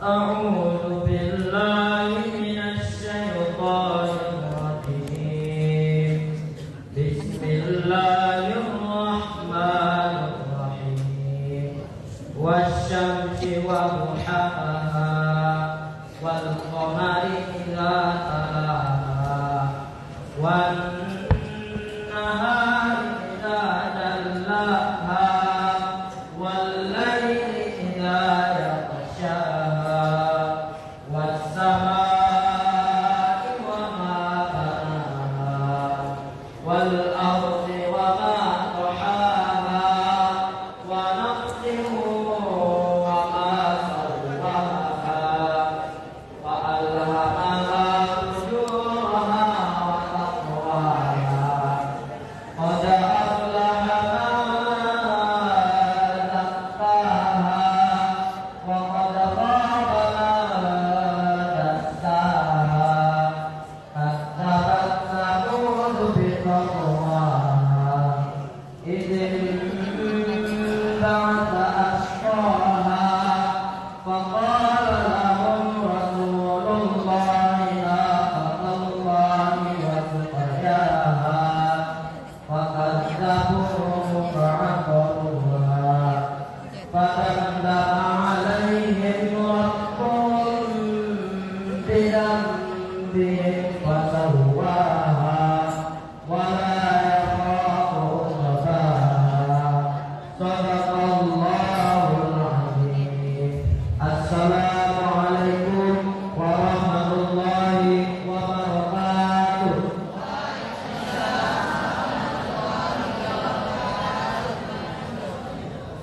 أعوذ بالله من الشيطان الرجيم بسم الله الرحمن الرحيم والشمس وضحاها والقمر إذا تلاها والنهار إذا جلاها والليل إذا يغشاها والسماء وما بناها والأرض وما طحاها ونفس وما سواها وألهمها فجورها وتقواها قد أفلح من زكاها وقد خاب من دساها كذبت ثمود بطغواها إذ انبعث أشقاها فقال لهم رسول الله ناقة الله وسقياها فكذبوه فعقروها فدمدم عليهم ربهم بذنبهم فسواها ولا يخاف عقباها صدق الله العظيم. Assalamualaikum warahmatullahi wabarakatuh.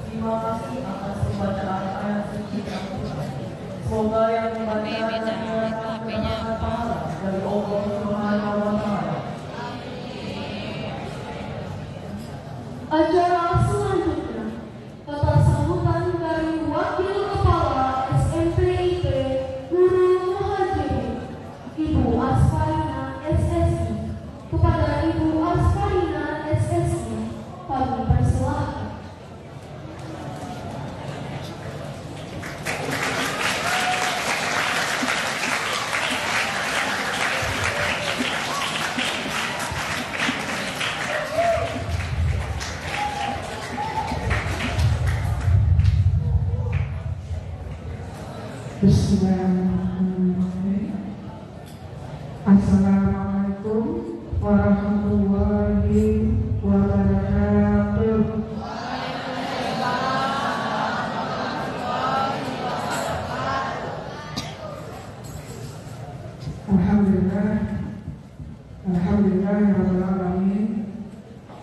Terima kasih atas pembacaan ayat suci Al-Quran. Semoga yang membacanya mendapat pahala dari Allah Subhanahu wa Ta'ala. Acara selanjutnya kata sambutan dari Wakil Kepala SMPIP Guru Muhajirin Ibu Asfarina SSI. Kepada Ibu Asfarina SSI kami persilahkan. Bismillahirrahmanirrahim. Assalamualaikum warahmatullahi wabarakatuh. Alhamdulillahirabbil alamin.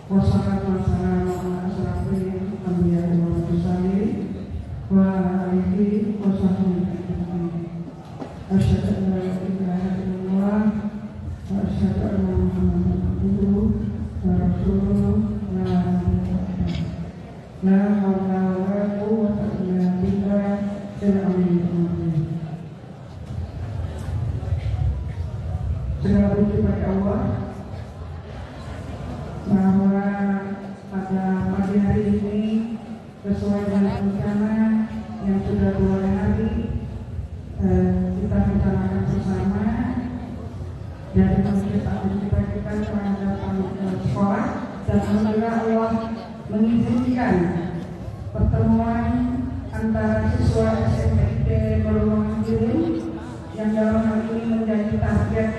Wassalatu wassalamu ala asyrafil anbiya'i wal mursalin wa ala alihi wa sahbihi ajma'in. Asyhadu an la ilaha illallah wa asyhadu anna Muhammadan abduhu wa rasuluh la haula wa la quwwata illa billahil aliyyil azim. Segala puji bagi Allah bahwa pada pagi hari ini sesuai dengan rencana yang sudah 2 hari kita rencanakan bersama dari aktivitas kita terhadap sekolah, dan alhamdulillah Allah mengizinkan pertemuan antara siswa SMPIP Guru Muhajirin yang dalam hal ini menjadi target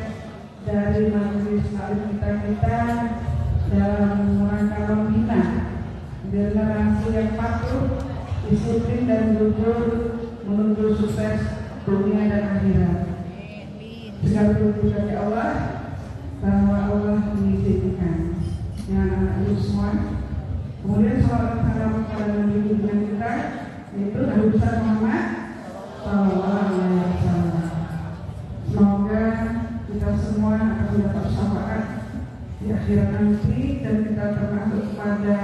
dari majelis taklim kita dalam rangka membina generasi yang patuh, disiplin dan jujur menuju sukses dunia dan akhirat. Segala puji bagi Allah bahwa Allah mengizinkan dengan anak itu semua. Kemudian salam salam kepada Nabi kita, yaitu Nabi besar Muhammad Sallallahu Alaihi Wasallam. Semoga kita semua akan mendapat syafaat di akhirat nanti dan kita termasuk pada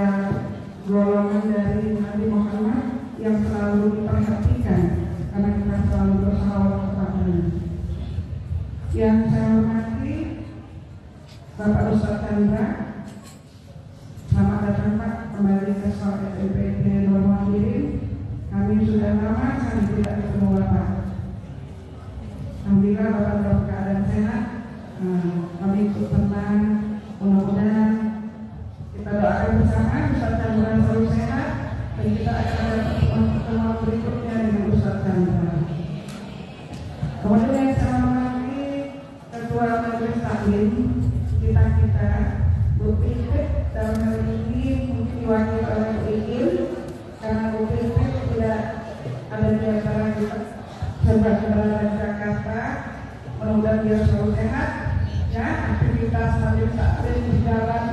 golongan dari Nabi Muhammad yang selalu diperhatikan karena kita selalu bersalawat kepadanya. Yang saya hormati Bapak Ustadz Chandra, selamat datang Pak kembali ke sekolah SMPIP Guru Muhajirin. Kami sudah lama sekali tidak ketemu Bapak. kami ikut tenang. Mudah-mudahan kita doakan bersama Ustaz Chandra selalu sehat dan kita akan ada pertemuan berikutnya dengan Ustaz Chandra. Kemudian yang saya hormati Ketua Majelis Taklim kita Bu Pipit dalam hal ini mungkin diwakili oleh Bu Iin karena Bu Pipit tidak ada di antara kita sebab berada di Jakarta. Mudah-mudahan dia selalu sehat. Ya, aktivitas Majelis Taklim berjalan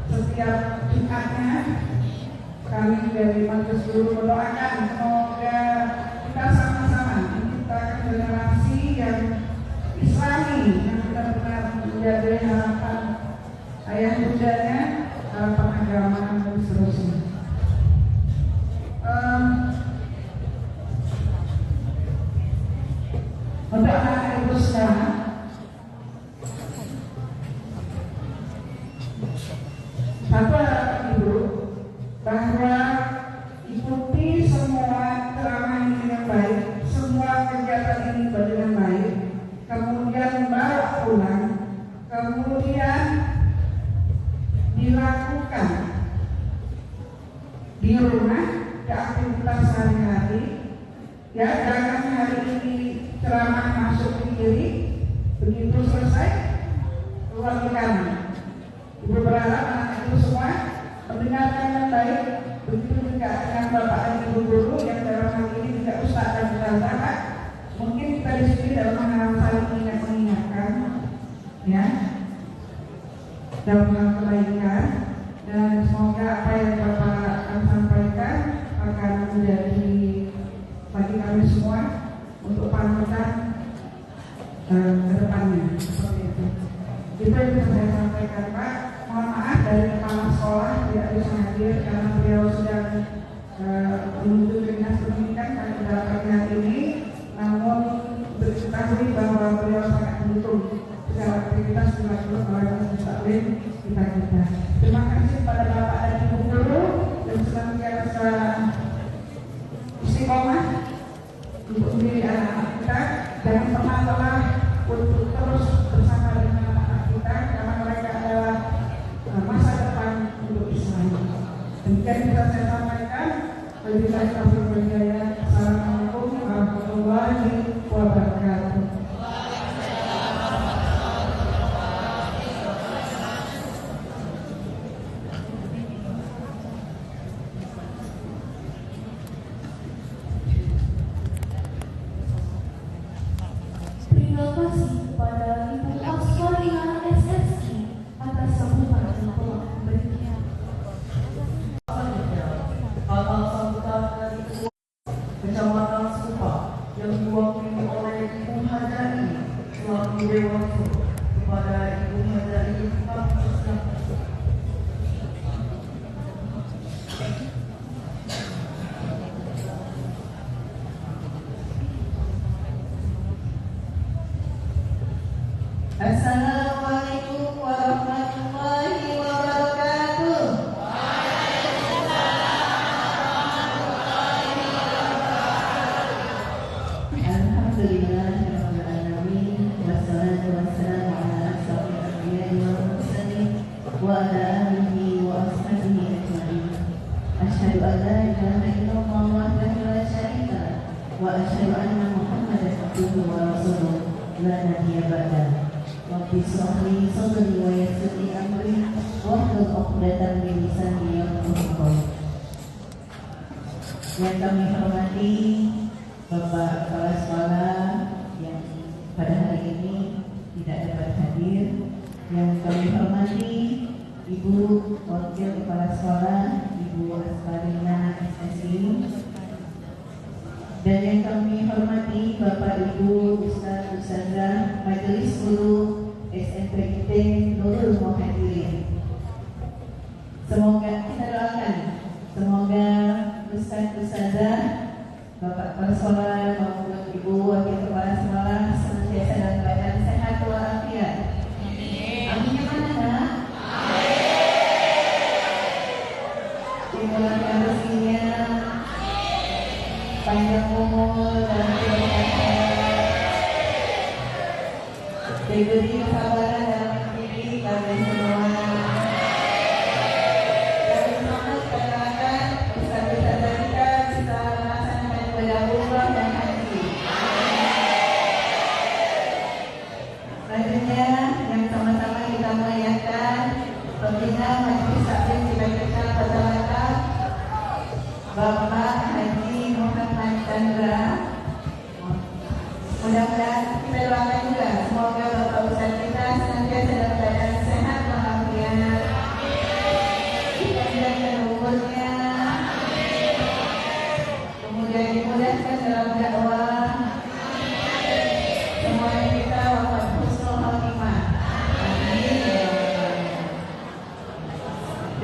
setiap Jumatnya. Kami dari Majelis Guru mendoakan semoga kita sama-sama menciptakan generasi yang Islami yang benar-benar menjadi harapan ayah bundanya, harapan agama dan seterusnya. Untuk anak ibu sekarang, satu harapan ibu bahwa ikuti semua ceramah ini dengan baik, semua kegiatan ini dengan baik, kemudian bawa pulang, kemudian dilakukan di rumah ke aktivitas sehari-hari. Ya, jangan hari ini ceramah masuk di kiri, begitu selesai keluar ke kanan. Ibu berharap anak itu semua mendengarkan yang baik, begitu juga dengan bapak dan ibu guru yang dalam hal ini juga ustaz dan ustazah. Mungkin kita di sini dalam hal saling mengingatkan, ya, dalam hal kebaikan, dan semoga apa yang bapak akan sampaikan akan menjadi bagi kami semua untuk panutan ke depannya. Seperti itu. Itu yang bisa saya sampaikan, Pak. Mohon maaf dari kepala sekolah tidak bisa hadir karena beliau sedang menuju ke dinas pendidikan pada pagi hari ini. Namun diketahui bahwa beliau sangat mendukung segala aktivitas dilakukan oleh Majelis Taklim kita. Terima kasih pada bapak dan ibu guru yang senantiasa istiqomah untuk mendidik anak-anak kita. Jangan pernah lelah untuk terus bersama dengan anak-anak kita karena mereka adalah masa depan untuk Islam. Demikian bisa saya sampaikan. Wabillahi taufiq wal hidayah. Assalamualaikum warahmatullahi wabarakatuh. Terima kasih kepada Ibu Asfarina SSI atas sambutan yang telah diberikan. Atas sambutan dari Kecamatan Supa yang diwakili oleh Ibu Hajari selaku Dewan Guru. Kepada Ibu Hajari kami persilakan. Assalamualaikum warahmatullahi wabarakatuh. Alhamdulillahirabbil alamin wassalatu wassalamu ala asyrofil anbiya'i wal mursalin wa ala alihi wa ashabihi ajma'in. Asyhadu an la ilaha illallah wahdahu la syarika lah wa asyhadu anna Muhammadan abduhu wa rasuluh la nabiyya ba'dahu. Rabbi shrah li sadri wa yassir li amri wahlul 'uqdatam min lisani yafqahu qawli. Yang kami hormati Bapak Kepala Sekolah yang pada hari ini tidak dapat hadir, yang kami hormati Ibu Wakil Kepala Sekolah Ibu Asfarina SSI, dan yang kami hormati Bapak Ibu Ustaz Ustazah Majelis Guru SMPIT Nurul Muhadirin. Semoga kita doakan, semoga Ustaz Ustazah, Bapak Kepala Sekolah maupun Ibu Wakil Kepala Sekolah senantiasa dalam keadaan sehat walafiat. Aminnya mana nak? Dimulakan rezekinya, panjang umur dan keberkahan, diberi kesabaran dalam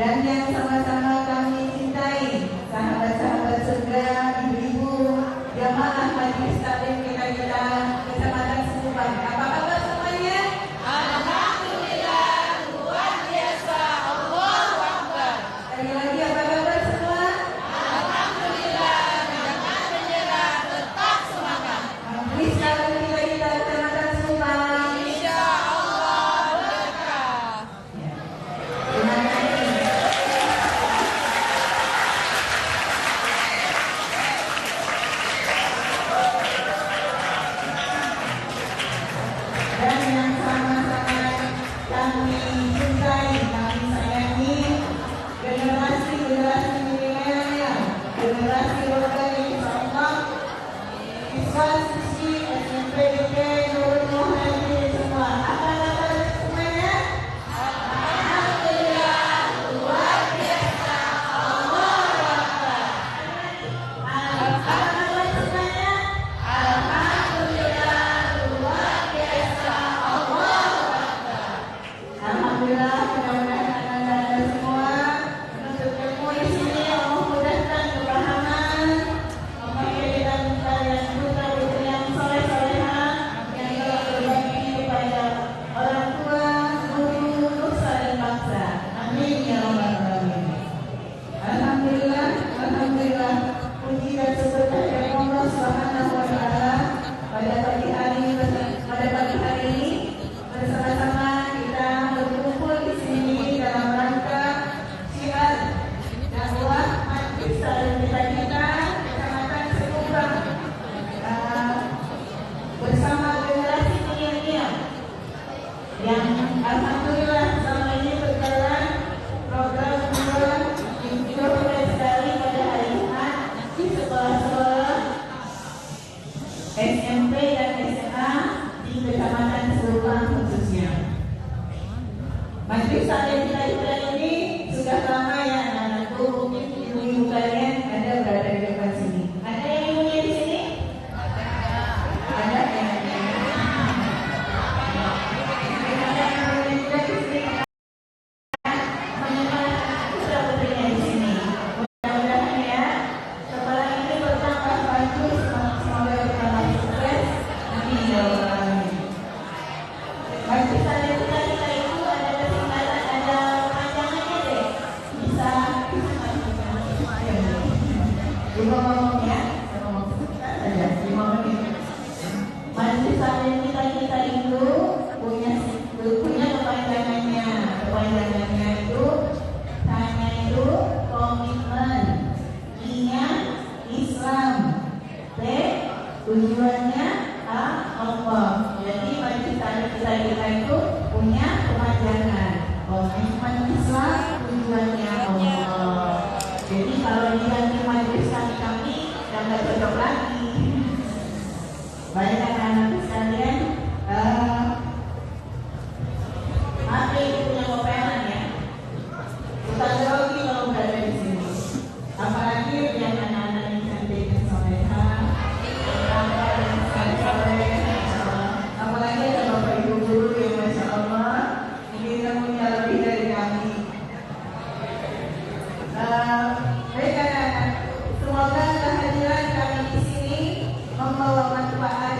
dan yang sama-sama kami cintai, sahabat-sahabat surga, ibu-ibu, jamaah majelis taklim kita Kecamatan Setuban. Apa kabar semuanya? Alhamdulillah, luar biasa, Allahu Akbar. Sekali lagi apa kabar semua? Alhamdulillah, jangan menyerah, tetap semangat. Majelis taklim kita Kecamatan Setuban. Insya Allah berkah. Terima kasih. Dan yang sama-sama kami cintai, kami sayangi, generasi milenial, generasi muda insyaallah, siswa-siswi SMPTK Nurul Muhammad semua. Apa kabar semuanya? Alhamdulillah, luar biasa, Allahu Akbar. Apa kabar semuanya? Alhamdulillah, luar biasa, Allahu Akbar. Alhamdulillah, mudah-mudahan anda semua menuntut ilmu di sini Allah mudahkan kepahaman, memberikan kalian putra-putri yang soleh-solehah yang telah berbakti kepada orang tua, guru, nusa dan bangsa. Amin ya rabbal alamin. Alhamdulillah, alhamdulillah. Puji dan syukur kehadirat Allah Subhanahu wa taala pada pagi hari ini bersama-sama kita berkumpul di sini dalam rangka syiar dakwah majelis taklim kita Kecamatan Setuban bersama generasi milenial yang alhamdulillah selama ini berjalan program yang dilakukan sekali pada hari Jumat di sekolah-sekolah SMP dan SMA di Kecamatan Setuban khususnya. Majelis taklim kita ini sudah lama ya anak-anakku, mungkin ibu-ibu kalian ada berada di depan sini. Ada yang ibunya di sini? Ada yang putra-putrinya di sini. Mudah-mudahan ya sekolah ini bertambah bagus, semoga bertambah sukses. Amin ya rabbal alamin. Majelis taklim kita itu ada kesempatan, ada panjangannya deh. Bisa Ibu ngomong ya, ngomong sebentar saja, 5 menit. Majelis taklim kita itu punya kepanjangannya. Kepanjangannya itu tanya itu komitmen, I-nya Islam, T tujuannya Allah. Jadi majelis taklim kita itu punya kepanjangan, komitmen Islam, tujuannya Allah. Jadi kalau diganti majelis kami dan nggak cocok lagi. Banyak anak-anak sekalian, apa itu punya kopelan ya? Kita grogi kalau berada di sini. Apalagi yang anak-anak yang cantik dan soleha, apalagi ada bapak ibu guru yang masya Allah, mungkin ilmunya lebih dari kami. Baik, semoga kehadiran kami di sini membawa manfaat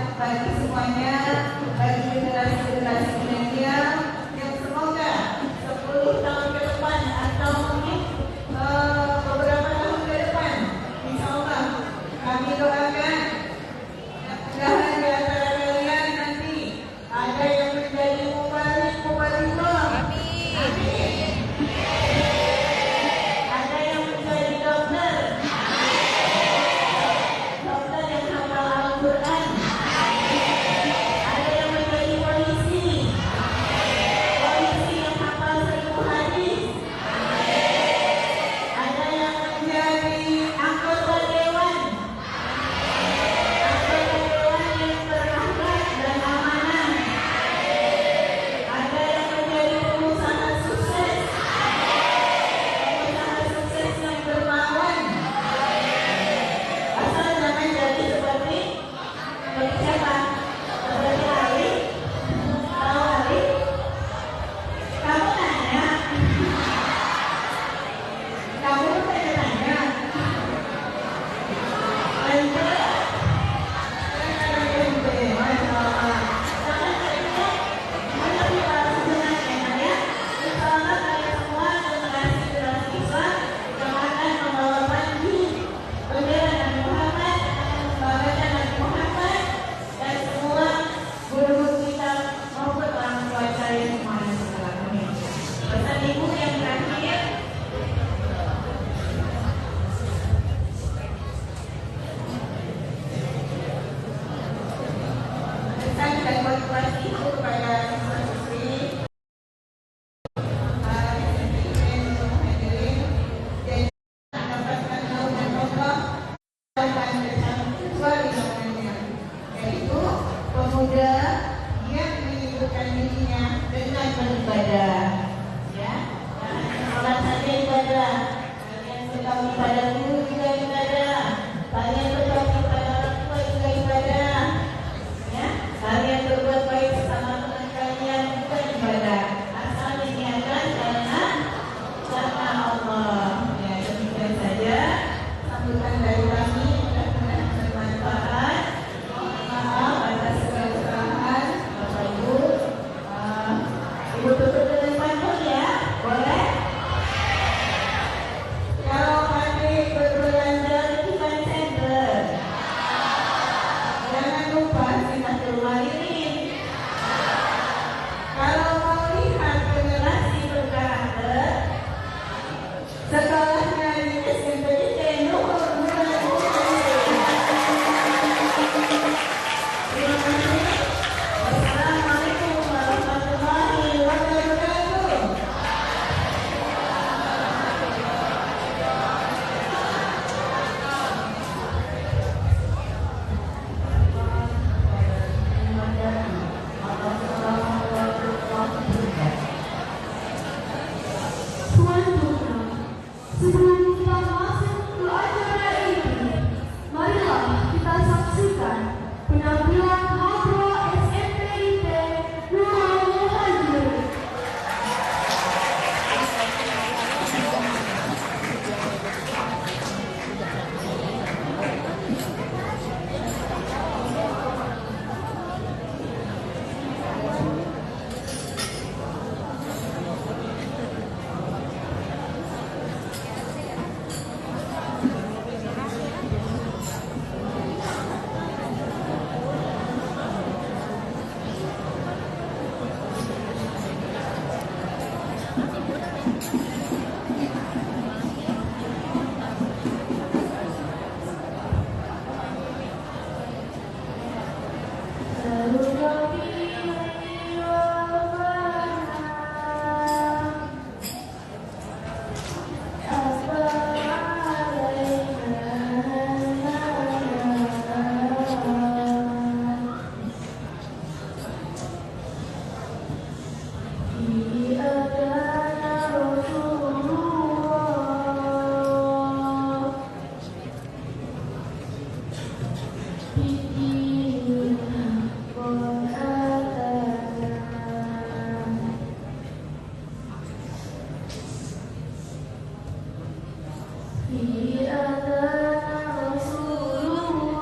Bihi atana Rasulullah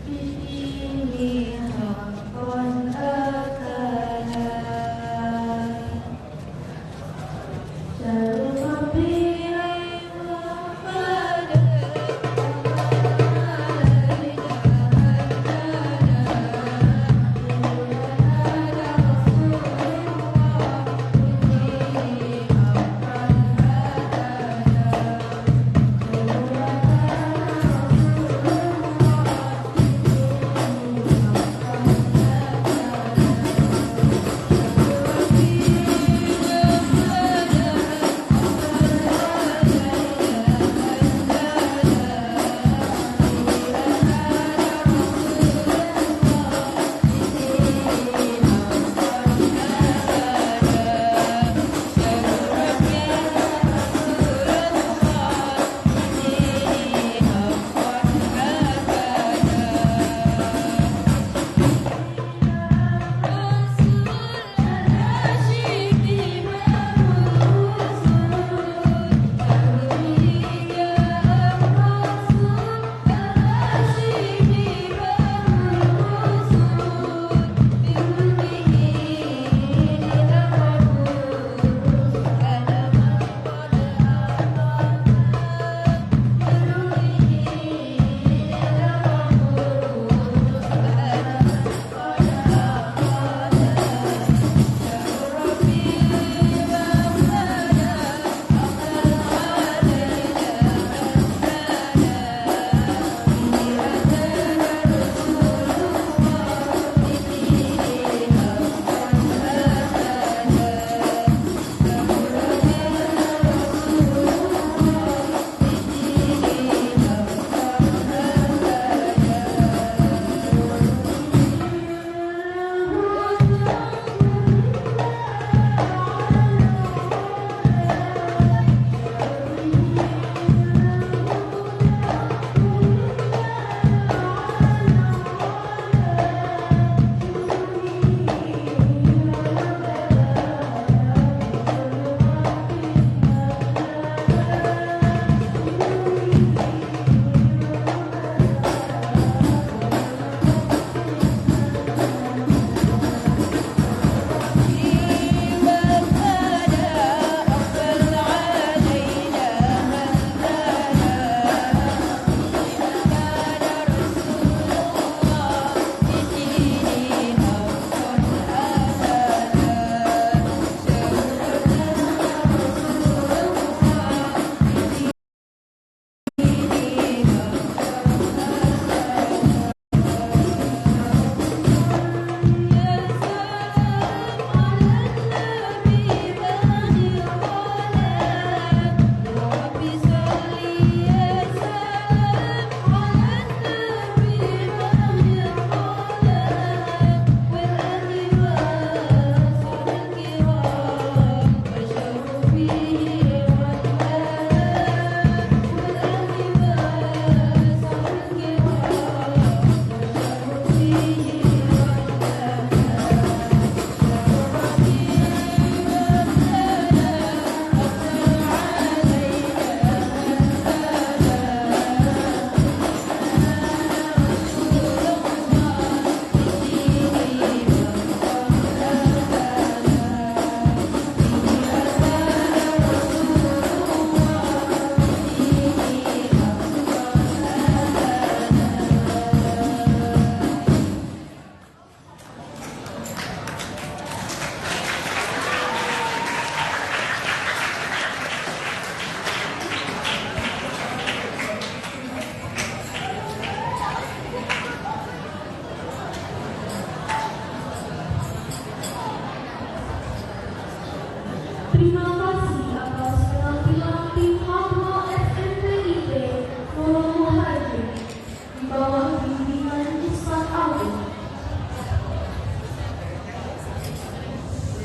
Bihi haqqan atana Syahrul Rabi'il Muhammad Terima kasih atas penampilan tim Hamla SMPIP Nurul Muhajir di bawah bimbingan Ustaz Abu.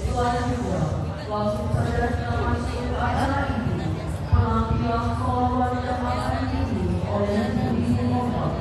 Selanjutnya, langsung saja kita masuk ke acara ini. Penampilan sholawat yang akan diiringi oleh Ibu Muhammad.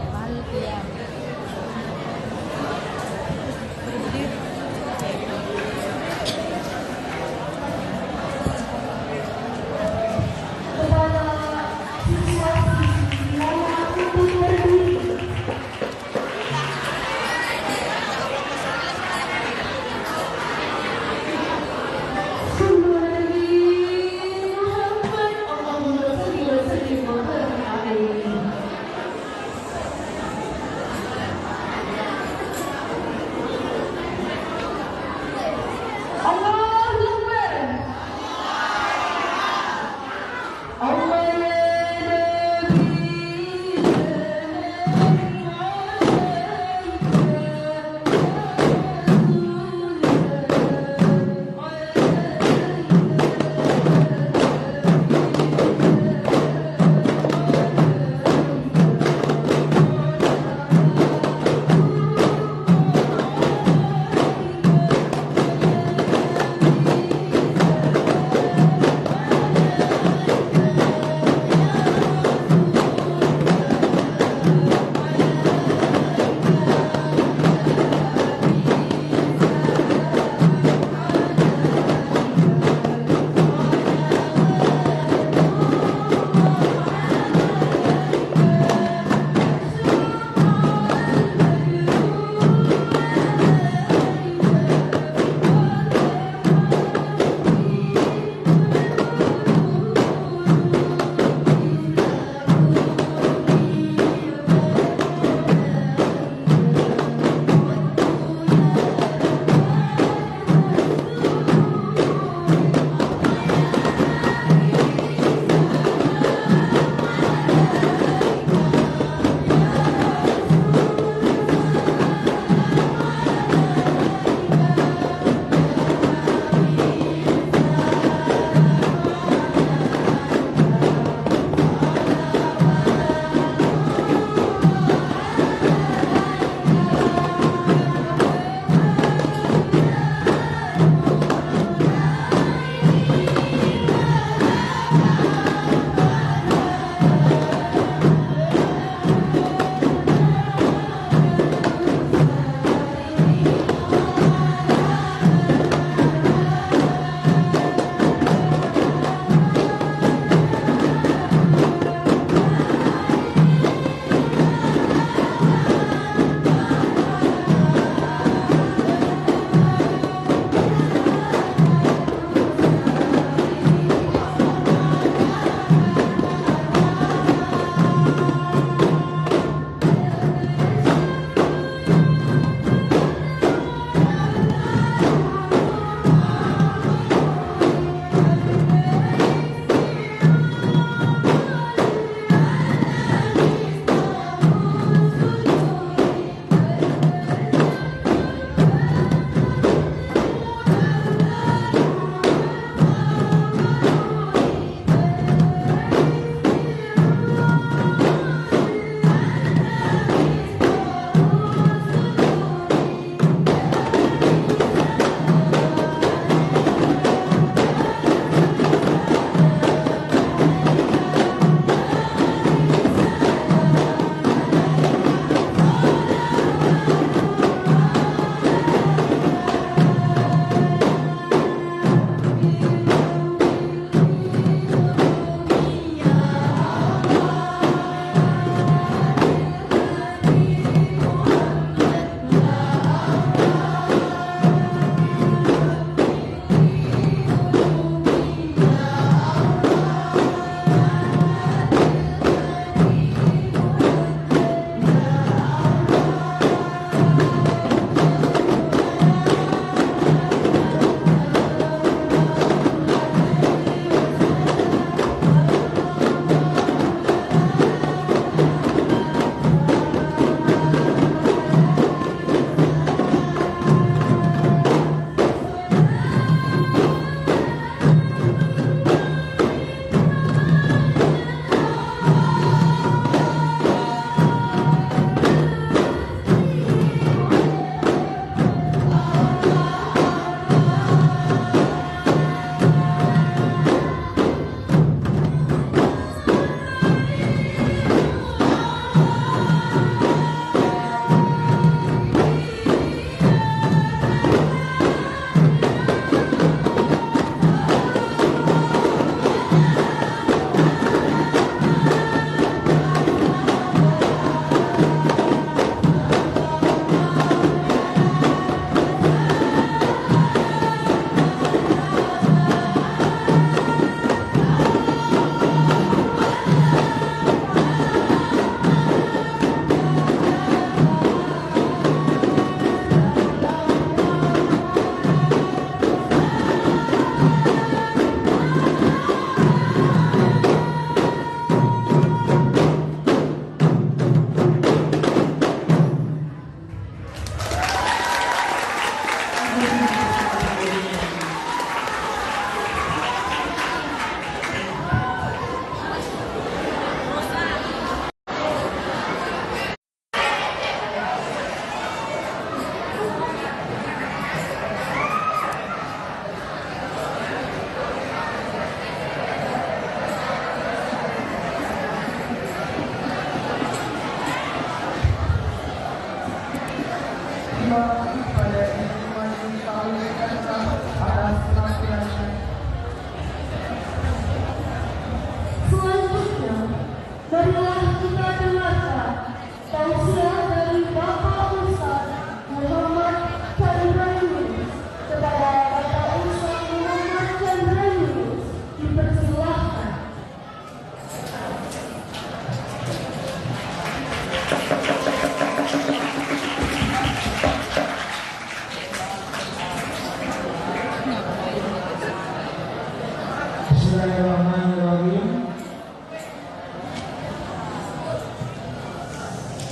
Bismillahirrahmanirrahim.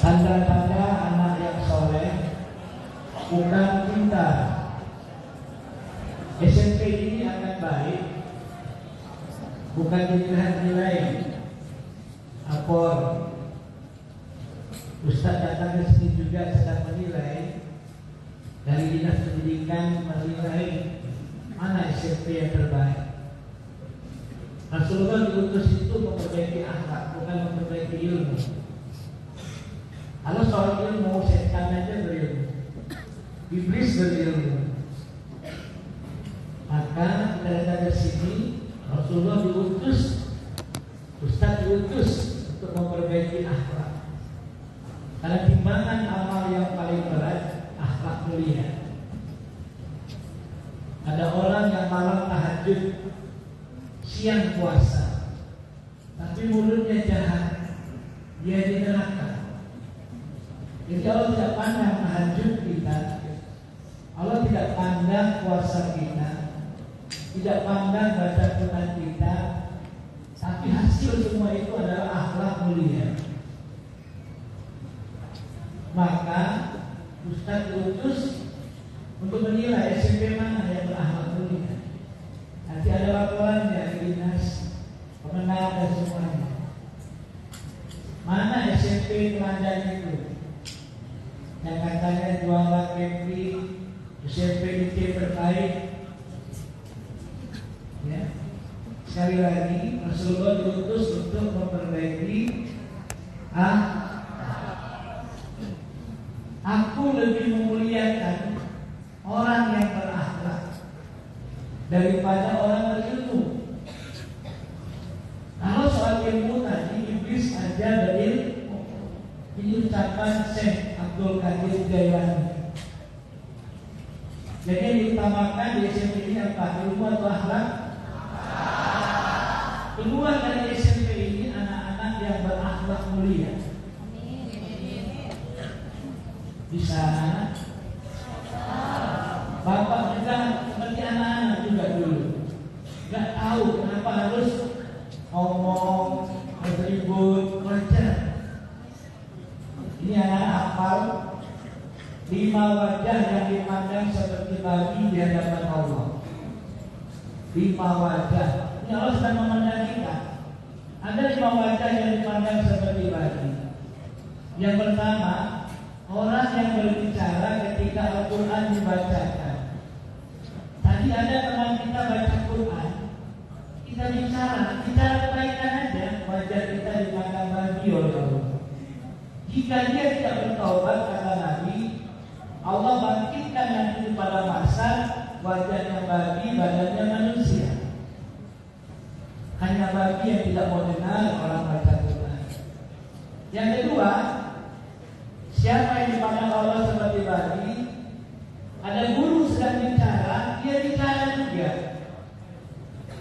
Tanda-tanda anak yang soleh bukan pintar. SMP ini akan baik bukan dilihat nilai rapor. Ustaz datang ke sini juga sedang menilai dari dinas pendidikan, menilai mana SMP yang terbaik. Rasulullah diutus itu memperbaiki akhlak, bukan memperbaiki ilmu. Kalau soal ilmu, setan aja berilmu, iblis berilmu. Maka kita lihat dari sini, Rasulullah diutus, Ustaz diutus untuk memperbaiki akhlak. Karena timbangan amal yang paling berat akhlak mulia. Ada orang yang malam tahajud, siang puasa, tapi mulutnya jahat, dia di neraka. Jadi Allah tidak pandang tahajud kita, Allah tidak pandang puasa kita, tidak pandang baca Quran kita, tapi hasil semua itu adalah akhlak mulia. Maka Ustaz diutus untuk menilai SMP mana yang berakhlak mulia. Nanti ada laporan dari dinas pemenang dan semuanya. Mana SMP Kelandan itu yang katanya juara Kepri, SMP IT terbaik. Ya. Sekali lagi Rasulullah diutus untuk memperbaiki Aku lebih memuliakan orang yang berakhlak daripada orang berilmu. Kalau soal ilmu tadi iblis aja dari ini ucapan Syekh Abdul Qadir Jailani. Jadi yang diutamakan di SMP ini apa? Ilmu atau akhlak? Keluar dari SMP ini anak-anak yang berakhlak mulia. Di sana bapak juga seperti anak-anak juga dulu nggak tahu kenapa harus ngomong, harus ribut, wajar. Ini anak hafal 5 wajah yang dipandang seperti babi di hadapan Allah. 5 wajah. Ini Allah sedang memandang kita. Ada 5 wajah yang dipandang seperti babi. Yang pertama, orang yang berbicara ketika Al-Quran dibacakan. Tadi ada teman kita baca Quran, kita bicara kebaikan aja, wajah kita dipandang babi oleh Allah. Jika dia tidak bertaubat, kata Nabi, Allah bangkitkan nanti pada masa wajahnya babi, badannya manusia. Hanya babi yang tidak mau dengar orang baca Quran. Yang kedua, siapa yang dipandang Allah seperti babi? Ada guru sedang bicara, dia bicara juga.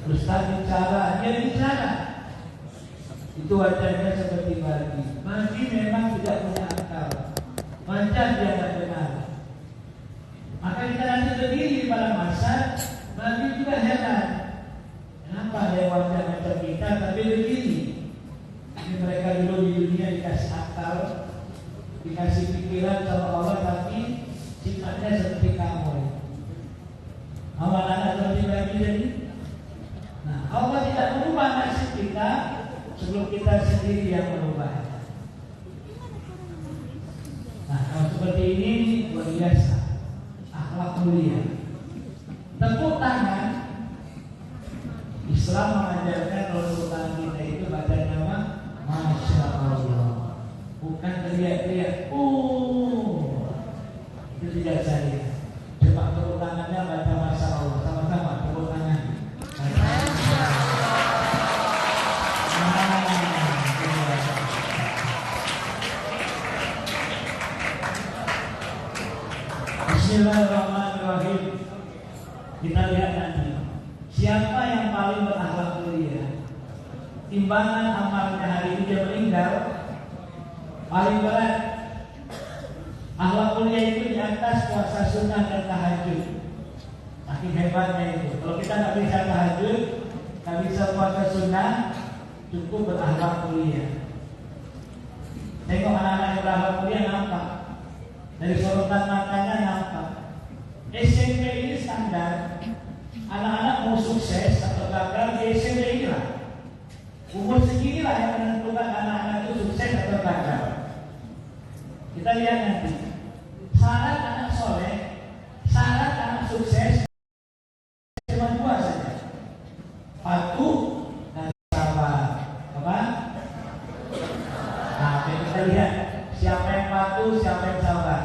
Ustaz bicara, dia bicara. Itu wajahnya seperti babi. Babi memang tidak punya akal. Wajah dia tidak benar. Maka kita nanti berdiri pada masa babi juga heran. Kenapa ada wajah macam kita tapi begini? Ini mereka dulu di dunia dikasih akal, dikasih pikiran sama Allah, tapi sifatnya seperti kamu. Awal anak seperti babi jadi. Nah, Allah tidak merubah nasib kita sebelum kita sendiri yang merubah. Nah, kalau seperti ini luar biasa, akhlak mulia. Tepuk tangan. Islam mengajarkan kalau tepuk tangan kita itu baca nama Masya Allah, bukan teriak-teriak. Itu tidak saya. Coba tepuk tangannya baca Masya Allah, sama-sama tepuk tangan. Bismillahirrahmanirrahim. Kita lihat nanti siapa yang paling berakhlak mulia. Timbangan amalnya hari ini dia meninggal paling berat. Akhlak mulia itu di atas puasa sunnah dan tahajud. Saking hebatnya itu. Kalau kita nggak bisa tahajud, nggak bisa puasa sunnah, cukup berakhlak mulia. Tengok anak-anak yang berakhlak mulia nampak, dari sorotan matanya nampak. SMP ini standar, anak-anak mau sukses atau gagal di SMP ini lah. Umur segini lah yang menentukan anak-anak itu sukses atau gagal. Kita lihat nanti. Syarat anak soleh, syarat anak sukses cuma dua saja: patuh dan sabar. Apa? Nah, kita lihat siapa yang patuh, siapa yang sabar.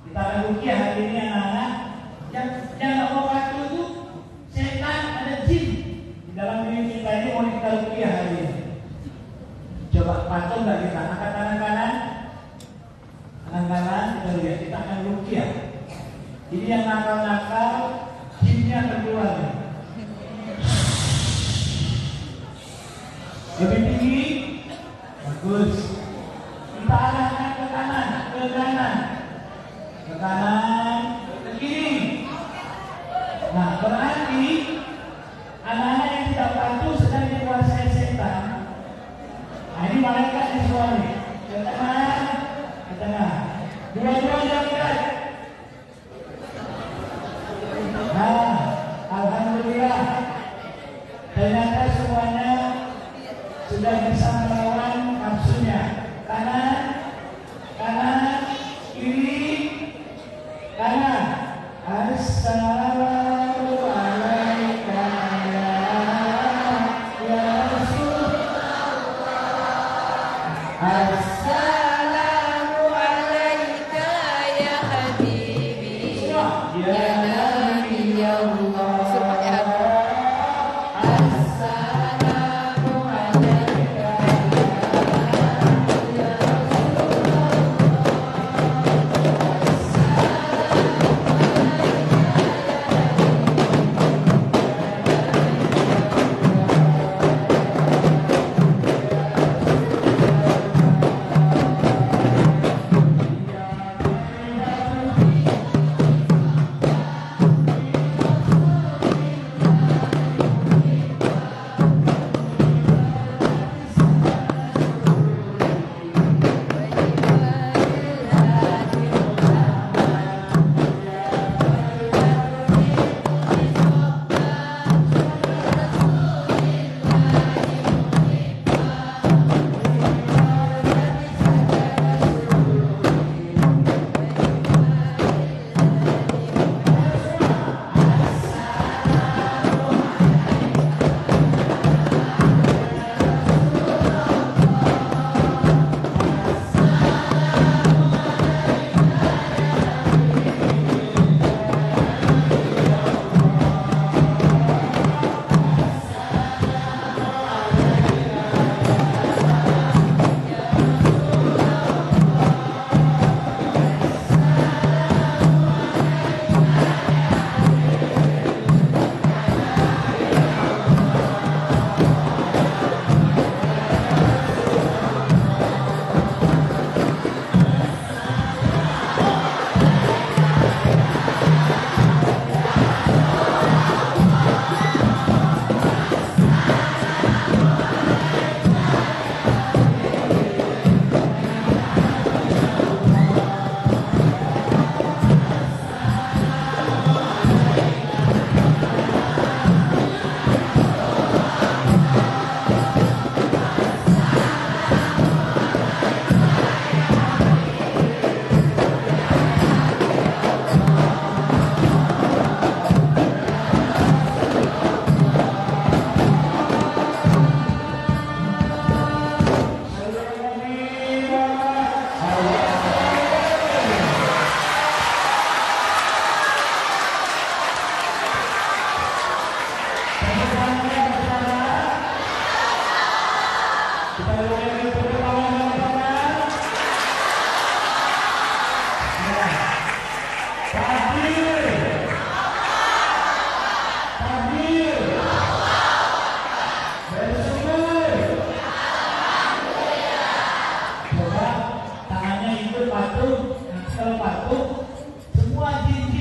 Kita akan rukiah hari ini anak-anak. Yang nggak mau patuh itu setan, ada jin di dalam diri kita ini. Mau kita rukiah hari ini. Coba patuh nggak kita? Angkat tangan kanan. Tangan kita lihat, kita akan rukiah. Ini yang nakal-nakal, jinnya keluar. Lebih tinggi, bagus. Kita arahkan ke kanan, ke kanan, ke kanan, ke kiri. Nah, berarti anak-anak yang tidak patuh sedang dikuasai setan. Nah, ini malaikat yang suami. Ke tengah, ke tengah. Dua-duanya berat. Nah, alhamdulillah, ternyata semuanya sudah bisa melawan nafsunya. Kanan, kanan, kiri, kanan. Assalamualaikum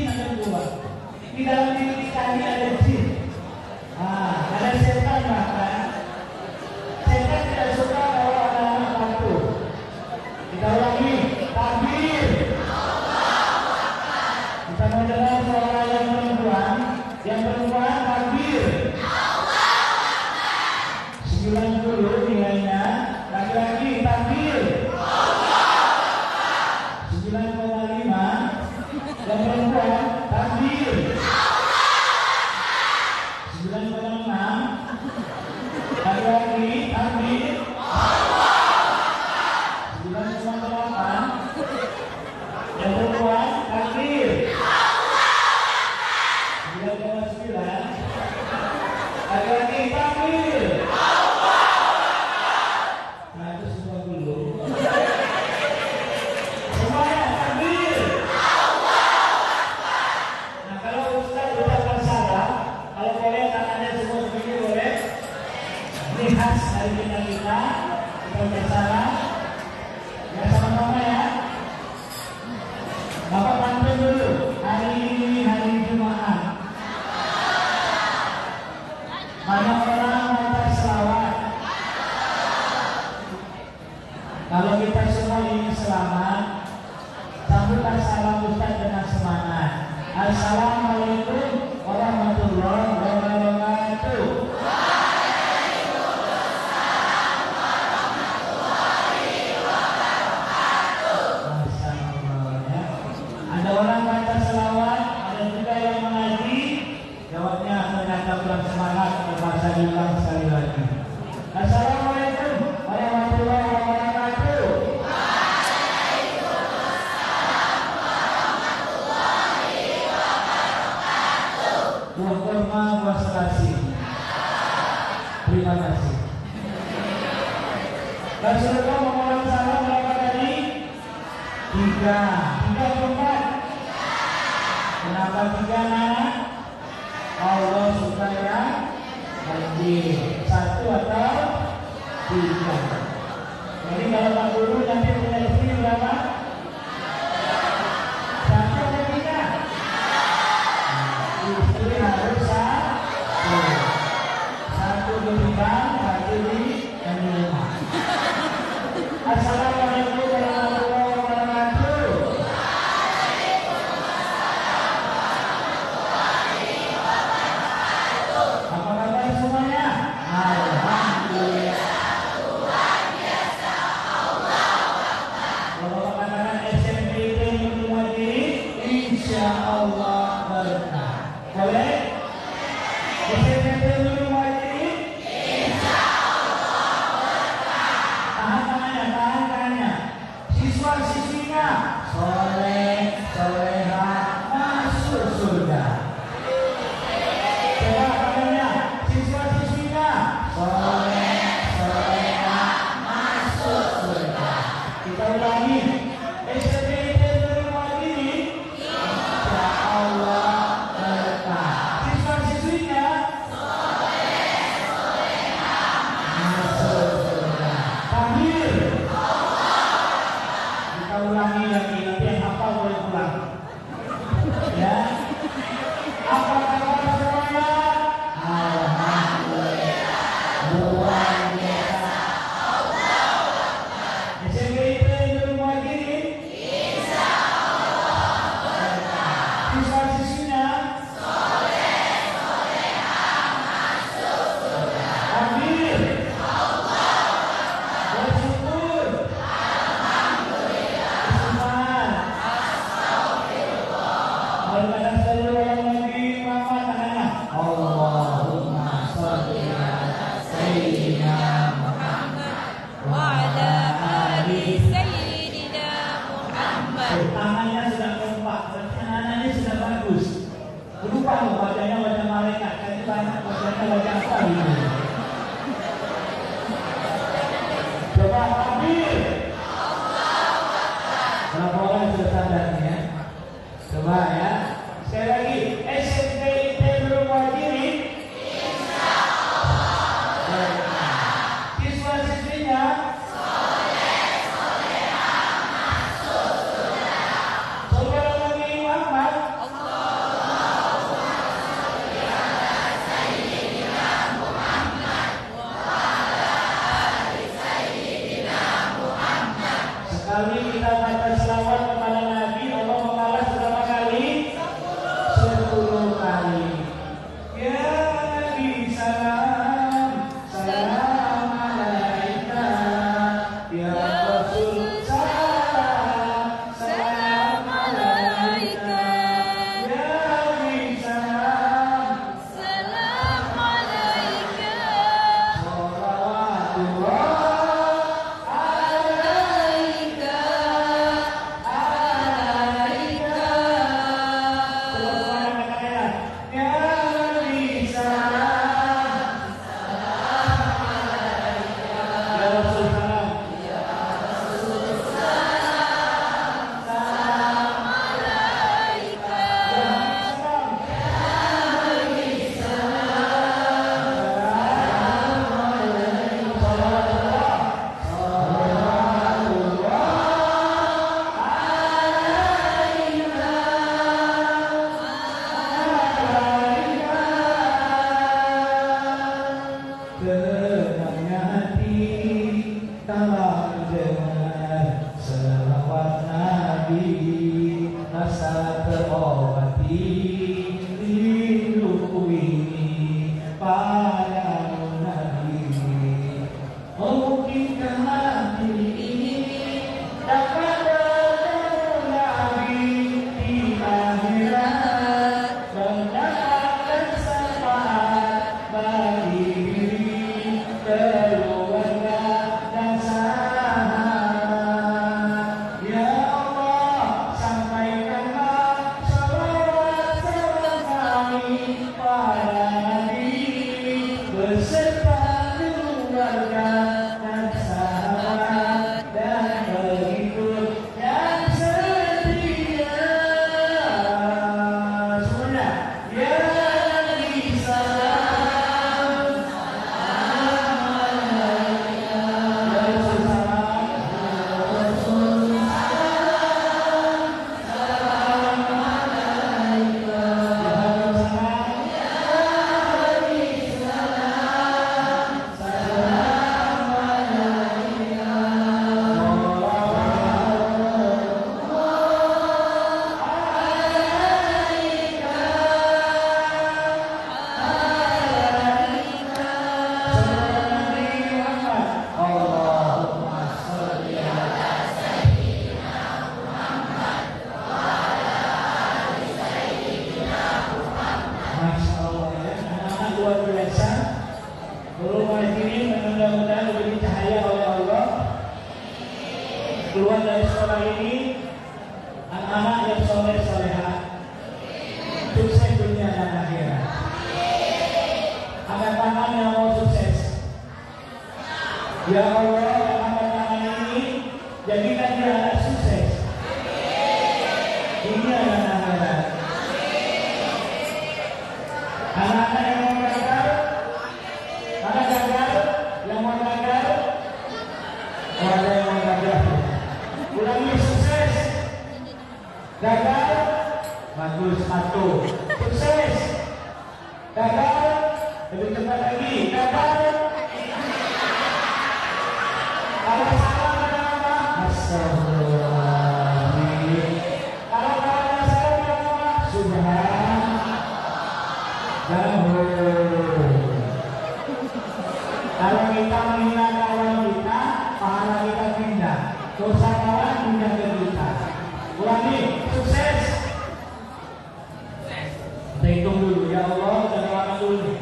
ya Rasulullah. Di dalam diri kita ini ada jin. Ada setan. Assalamualaikum warahmatullahi wabarakatuh. Masya Allah ya. Ada orang baca selawat, ada juga yang mengaji. Jawabnya ternyata kurang semangat, terpaksa diulang sekali lagi. Assalamualaikum warahmatullahi wabarakatuh. Buah kurma, buah serasi. Terima kasih. Rasulullah mengulang salam berapa tadi? 3. 3 keempat. Kenapa 3 anak? Allah suka yang banjir. 1 atau 3. Jadi kalau Pak Guru nanti punya istri berapa? 1 atau 3? Istri harus 1. 1 di bidang, 1 di rumah. Assalamualaikum warahmatullahi wabarakatuh. Apa kabar semuanya? Alhamdulillah. Kalau katakan SMPT Nurul insya Allah berkah. Boleh? SMPT Nurul insya Allah berkah. Tahan tangannya. Siswa-siswinya soleh, soleha, masuk surga. Coba tangannya. Siswa-siswinya soleh, soleha, masuk surga. Kita ulangi. SMPT Nurul insya Allah berkah. Siswa-siswinya soleh, sekolah ini anak-anak yang soleh soleha, sukses dunia dan akhirat. Angkat tangan yang mau sukses. Ya Allah, yang angkat tangan ini jadikan dia anak sukses dunia dan akhirat. Anak-anak yang mau gagal, mana gagal? Yang mau gagal, ada yang mau gagal. Ulangi, sukses. Gagal, bagus, satu. Sukses. Gagal, lebih cepat lagi. Gagal. Kalau salah apa? Astagfirullahaladzim. Kalau kawannya salah apa? Sudah. Kalau kita menghina kawan kita, pahala kita pindah. Dosa kawan pindah ke kita. Ulangi, sukses. Kita hitung dulu, ya Allah, kita doakan dulu.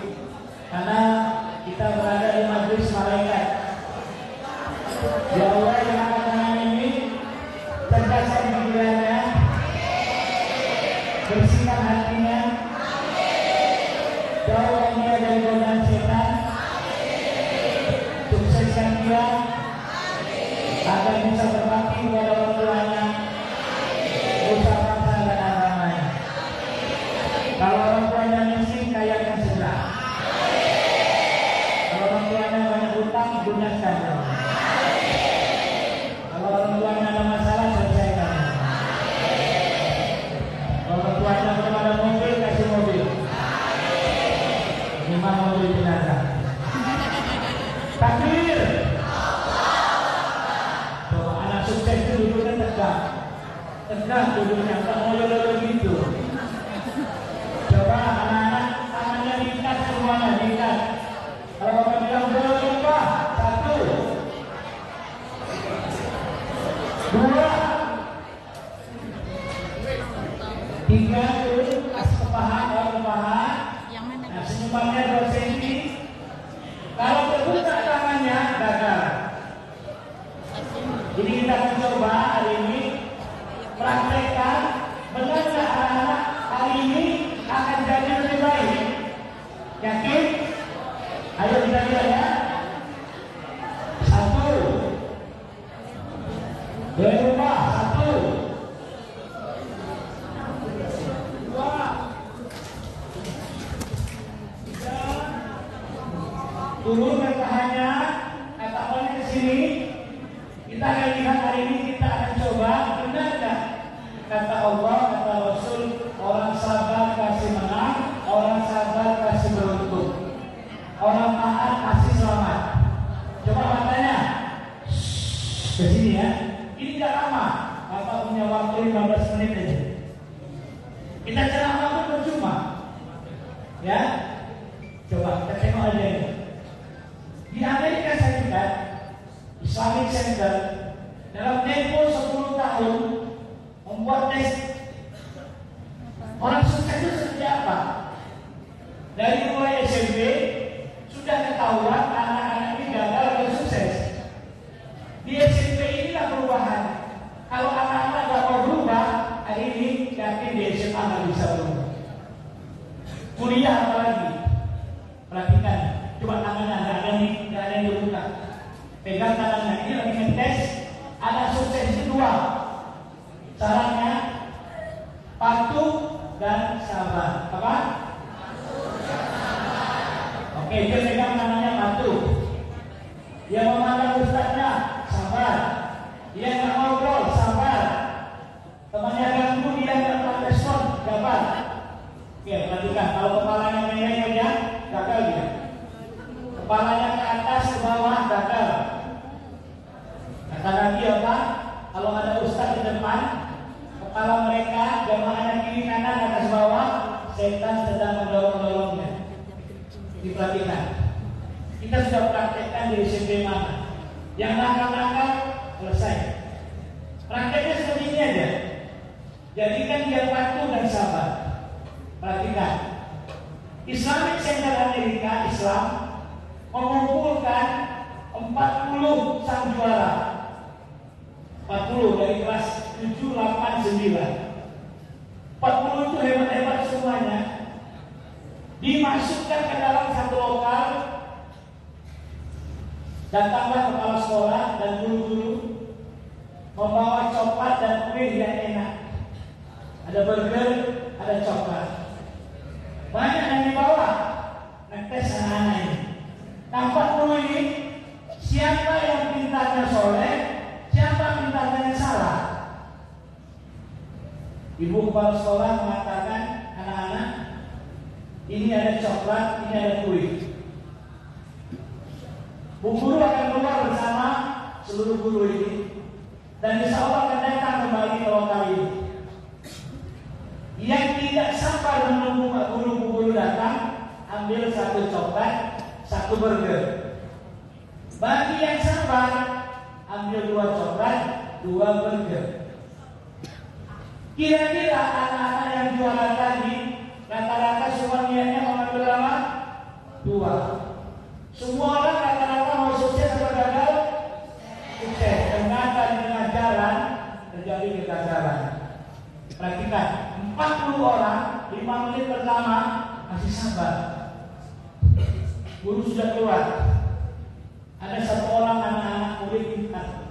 Karena kita berada di majelis malaikat. Ya Allah, yang akan tangan ini cerdaskan pikirannya, bersihkan hatinya, jauhkan dia dari godaan setan, sukseskan dia agar bisa berbakti kepada orang tuanya, dosa bangsa dan agamanya. Kalau orang tuanya miskin, kayakan segera. Kalau orang tuanya banyak hutang, gunakan. Kalau orang tuanya ada masalah, selesaikan. Kalau orang tuanya belum ada mobil, kasih mobil. Memang mobil jenazah. Takbir. Coba anak sukses itu duduknya tegak. Tegak duduknya, tak ngoyo-ngoyo gitu. Coba anak-anak tangannya diikat semuanya, diikat. Kalau bapak bilang boleh lupa, 1, 2, 3, turun kasih ke paha, bawa ke paha. Nah, senyumannya 2 cm. Kalau terbuka tangannya, gagal. Jadi kita mencoba hari ini praktekkan, benar nggak anak-anak hari ini akan jadi lebih baik. Yakin? Ayo kita lihat ya. 1, boleh lupa, 1, 2, 3. Turun ke pahanya, tangannya ke sini. Kita akan lihat hari ini, kita akan coba benar nggak kata Allah, kata Rasul, orang sabar kasih menang, orang sabar kasih beruntung, orang taat kasih selamat. Coba matanya ke sini ya. Ini nggak lama, Bapak punya waktu 15 menit aja. Kita ceramah pun percuma, ya. Coba kita tengok aja ini. Di Amerika Serikat, Islamic Center dalam tempo 10 tahun membuat tes orang sukses itu seperti apa. Dari mulai SMP sudah ketahuan anak-anak ini gagal atau sukses. Di SMP inilah perubahan. Kalau anak-anak nggak mau berubah, hari ini yakin di SMA nggak bisa berubah. Kuliah apalagi, perhatikan. Coba tangannya, nggak ada yang dibuka. Pegang tangannya, ini lagi ngetes. Anak sukses itu 2. Caranya patuh dan sabar. Apa? Oke, dia pegang tangannya patuh. Dia memandang ustaznya, sabar. Dia nggak ngobrol, sabar. Temannya ganggu, dia nggak respon, sabar. Oke, perhatikan. Kalau kepalanya merah aja, gagal dia. Kepalanya ke atas, ke bawah, gagal. Kata lagi apa? Kalau ada ustaz di depan, kepala mereka, jamaahnya kiri kanan, atas bawah, setan sedang mendorong-dorongnya. Diperhatikan. Kita sudah praktekkan di SMP mana? Yang nakal-nakal, selesai. Prakteknya seperti ini aja. Jadikan dia patuh dan sabar. Perhatikan. Islamic Center Amerika Islam mengumpulkan 40 sang juara. 40 dari kelas 7, 8, 9. 40 itu hebat-hebat semuanya. Dimasukkan ke dalam satu lokal. Datanglah kepala sekolah dan guru-guru membawa coklat dan kue yang enak. Ada burger, ada coklat. Banyak yang dibawa. Ngetes anak-anak ini. Tampak dulu ini, siapa yang pintarnya soleh, siapa pintarnya yang salah. Ibu kepala sekolah mengatakan, anak-anak, ini ada coklat, ini ada kue. Bu guru akan keluar bersama seluruh guru ini, dan insya Allah akan datang kembali ke lokal ini. Yang tidak sabar menunggu bu guru datang, ambil satu coklat, satu burger. Bagi yang sabar, ambil 2 coklat, 2 burger. Kira-kira anak-anak yang jualan tadi rata-rata semua niatnya mengambil berapa? 2. Semua orang rata-rata mau sukses atau gagal? Sukses. Ternyata di tengah jalan terjadi kegagalan. Perhatikan, 40 orang 5 menit pertama masih sabar. Guru sudah keluar. Ada satu orang anak-anak murid pintar.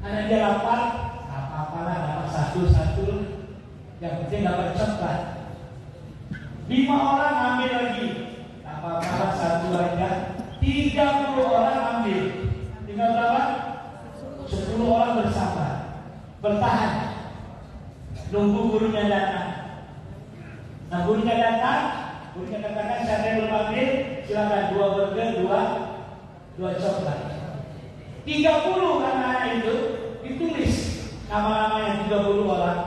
Anak dia lapar, apa-apalah dapat satu-satu. Yang penting dapat coklat. 5 orang ambil lagi, apa-apalah satu aja. 30 orang ambil. Tinggal berapa? 10 orang bersabar, bertahan. Nunggu gurunya datang. Nah gurunya datang, gurunya katakan siapa yang belum ambil, silakan 2 burger, 2 coklat. 30 anak-anak itu ditulis nama-namanya 30 orang.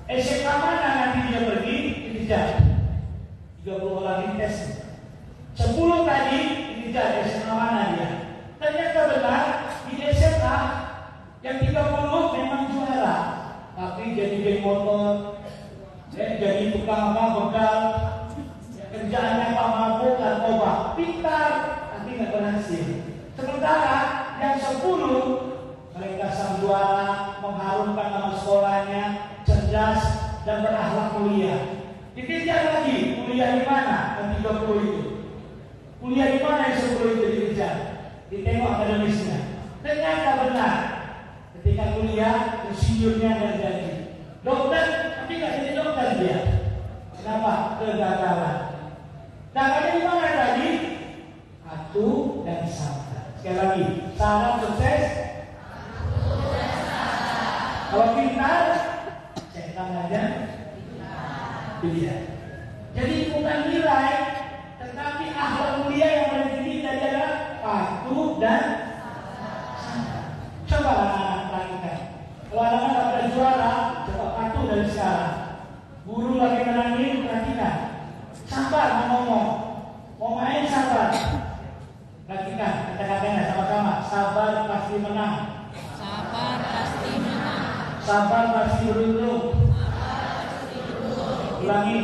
SMK mana nanti dia pergi dikejar. 30 orang dites. 10 tadi dikejar SMK mana dia. Ternyata benar di SMK yang 30 memang juara, tapi jadi geng motor, jadi tukang begal, kerjaannya Pak mabuk, narkoba, pintar, tapi nggak berhasil. Sementara yang 10 mereka sang juara, mengharumkan nama sekolahnya, cerdas dan berakhlak mulia. Dikejar lagi, kuliah di mana? Yang 30 itu. Kuliah di mana yang 10 itu dikejar? Ditengok akademisnya. Ternyata benar. Ketika kuliah, insinyurnya nggak jadi. Dokter, tapi nggak jadi dokter dia. Kenapa? Kegagalan. Gagalannya di mana tadi? Atu dan sabar. Sekali lagi, syarat sukses. Kalau pintar, setan aja. Pilihan. Jadi bukan nilai, tetapi akhlak mulia yang paling tinggi adalah patuh dan sabar. Coba anak-anak perhatikan. Kalau anak-anak tak pernah juara, coba patuh dari sekarang. Guru lagi menangin, perhatikan. Sabar mau ngomong, mau main sabar. Perhatikan kata-katanya sama-sama. Sabar pasti menang. Sabar pasti menang. Sabar pasti beruntung. Ulangi.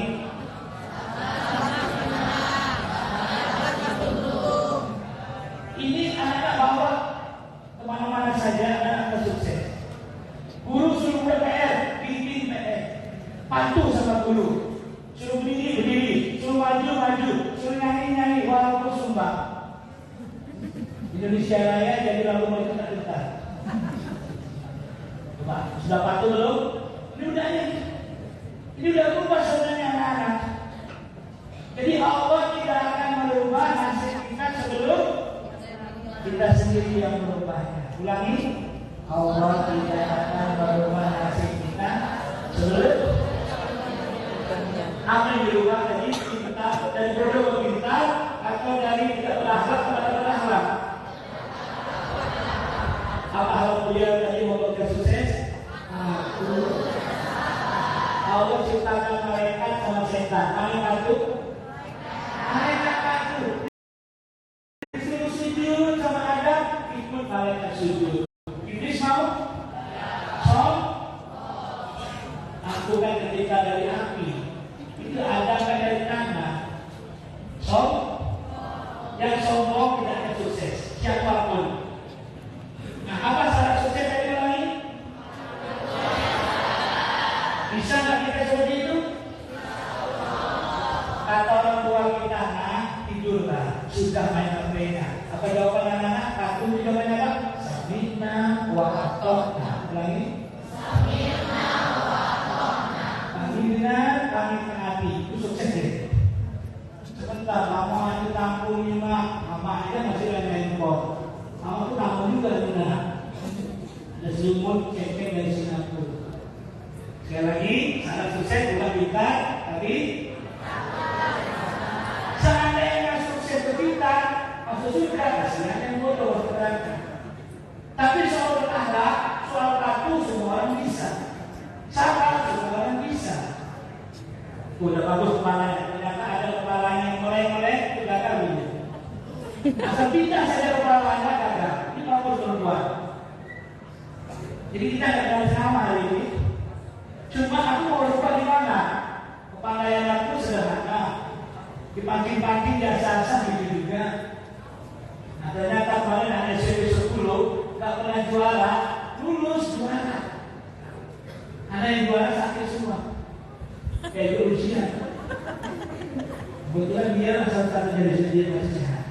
Ini anak bawa kemana-mana saja, anak sukses. Guru suruh buat PR, bikin PR. Patuh sama guru. Suruh berdiri, suruh maju, suruh nyanyi walaupun sumbang. Indonesia Raya jadi lagu mereka tak bentar. Coba, sudah patuh belum? Ini udah berubah sebenarnya anak-anak. Jadi Allah tidak akan merubah nasib kita sebelum kita sendiri yang merubahnya. Ulangi, Allah tidak akan merubah nasib kita sebelum apa yang dirubah tadi kita dari bodoh ke pintar atau dari tidak berakhlak kepada berakhlak. Apa hal beliau tadi membuat sukses? Allah ciptakan malaikat sama setan. Malaikat itu disuruh sujud sama Adam, ikut malaikat sujud. Iblis mau? Aku kan ketika dari api, itu Adam kan dari tanah. Yang sombong tidak akan sukses, siapapun. Nah, apa syarat sukses tadi lagi? sebentar, lama itu tampung lima, lama aja masih ada handphone. Lama itu tampung juga benar. Ada selimut cekek dari Singapura. Sekali lagi, sangat sukses bukan pintar, tapi seandainya sukses itu pintar, maksud surga kasihan yang bodoh berarti. Tapi soal berakhlak, soal patuh semua orang bisa. Sabar semua orang bisa. Udah bagus kepalanya, ternyata ada kepalanya yang melek-melek, itu gagal ini. Asal pindah saja kepalanya gagal. Ini bagus perempuan. Jadi kita nggak tahu sama hari ini. Cuma aku mau rubah di mana? Kepala yang aku sederhana. Dipancing-pancing biasa-biasa gitu juga. Nah ternyata kemarin ada SMP 10 nggak pernah juara, lulus juara. Ada yang juara sakit semua. Kayak ujian. Kebetulan dia satu-satu jadi sendiri masih sehat.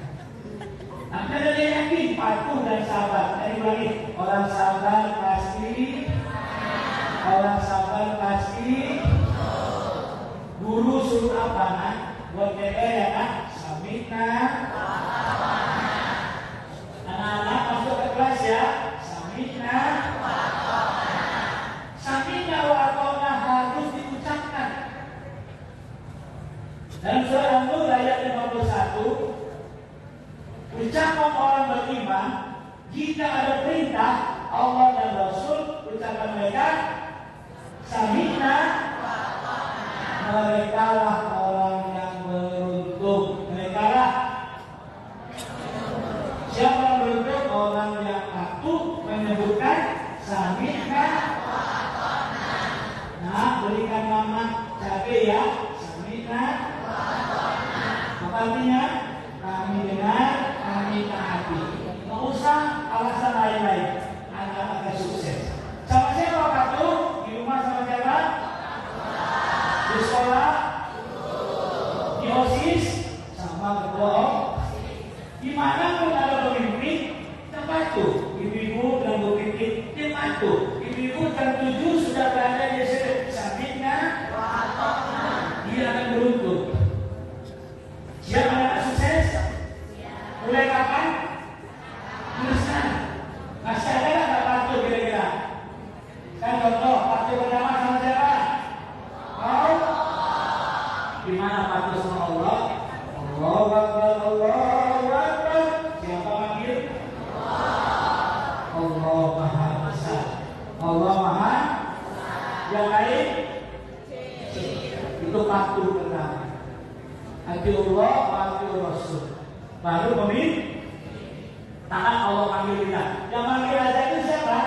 Nah, ada yang yakin, patuh dan sabar. Tadi lagi orang sabar pasti, orang sabar pasti. Guru suruh apa nak? Buat mereka ya nak, samina. Anak-anak masuk ke kelas ya, samina. Samina wakona harus diucapkan. Dalam surah An-Nur ayat 51, ucapan orang beriman, jika ada perintah Allah dan Rasul, ucapan mereka samina. Mereka lah orang yang beruntung. Mereka lah siapa yang beruntung? Orang yang patuh menyebutkan samina. Nah, berikan nama cabai ya, samina. Apa artinya? Kami dengar, kami taati. Nggak usah alasan lain-lain. Anak-anak sukses. Sama siapa patuh? Di rumah sama siapa? Di sekolah? Di OSIS? Sama ketua. Di mana pun ada pemimpin, kita patuh. Ibu-ibu dan pemimpin, dia patuh. Ibu-ibu jam 7 sudah berada di sampingnya. Dia akan beruntung. Siapa anak sukses? Mulai kapan? Mulai sekarang. Masih ada nggak patuh kira-kira? Kan contoh, patuh pertama sama siapa? Oh, gimana patuh sama Allah? Allahu Akbar, Allahu Akbar. Siapa panggil? Allah Maha Besar. Allah Maha. Yang lain? Itu patuh pertama. Ati Allah, ati Rasul. Baru pemimpin. Taat Allah panggil kita. Yang panggil azan itu siapa?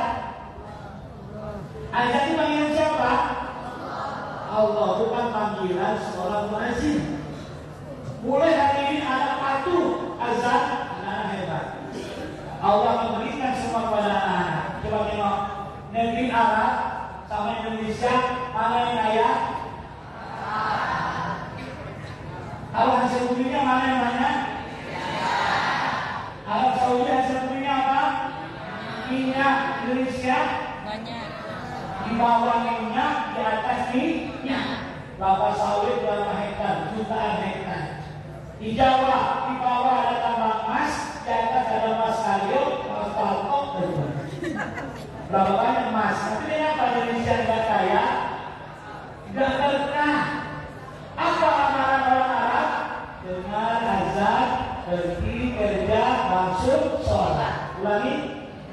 Azan itu panggilan siapa? Allah, bukan panggilan seorang muazzin. Mulai hari ini anak patuh azan, anak hebat. Allah memberikan semua kepada anak-anak. Coba tengok negeri Arab sama Indonesia, mana yang kaya? Tahu hasil buminya mana yang banyak? Arab Saudi hasil buminya apa? Minyak. Indonesia banyak. di bawah minyak, di atas minyak. Bapak sawit berapa hektar? Jutaan hektar. Di Jawa di bawah ada tambang emas, di atas ada emas kayu, emas palkok, berapa banyak emas? Tapi kenapa Indonesia tidak kaya? Tidak berkah. Apa amalan orang Arab? Dengar azan, pergi kerja, masuk sholat. Ulangi.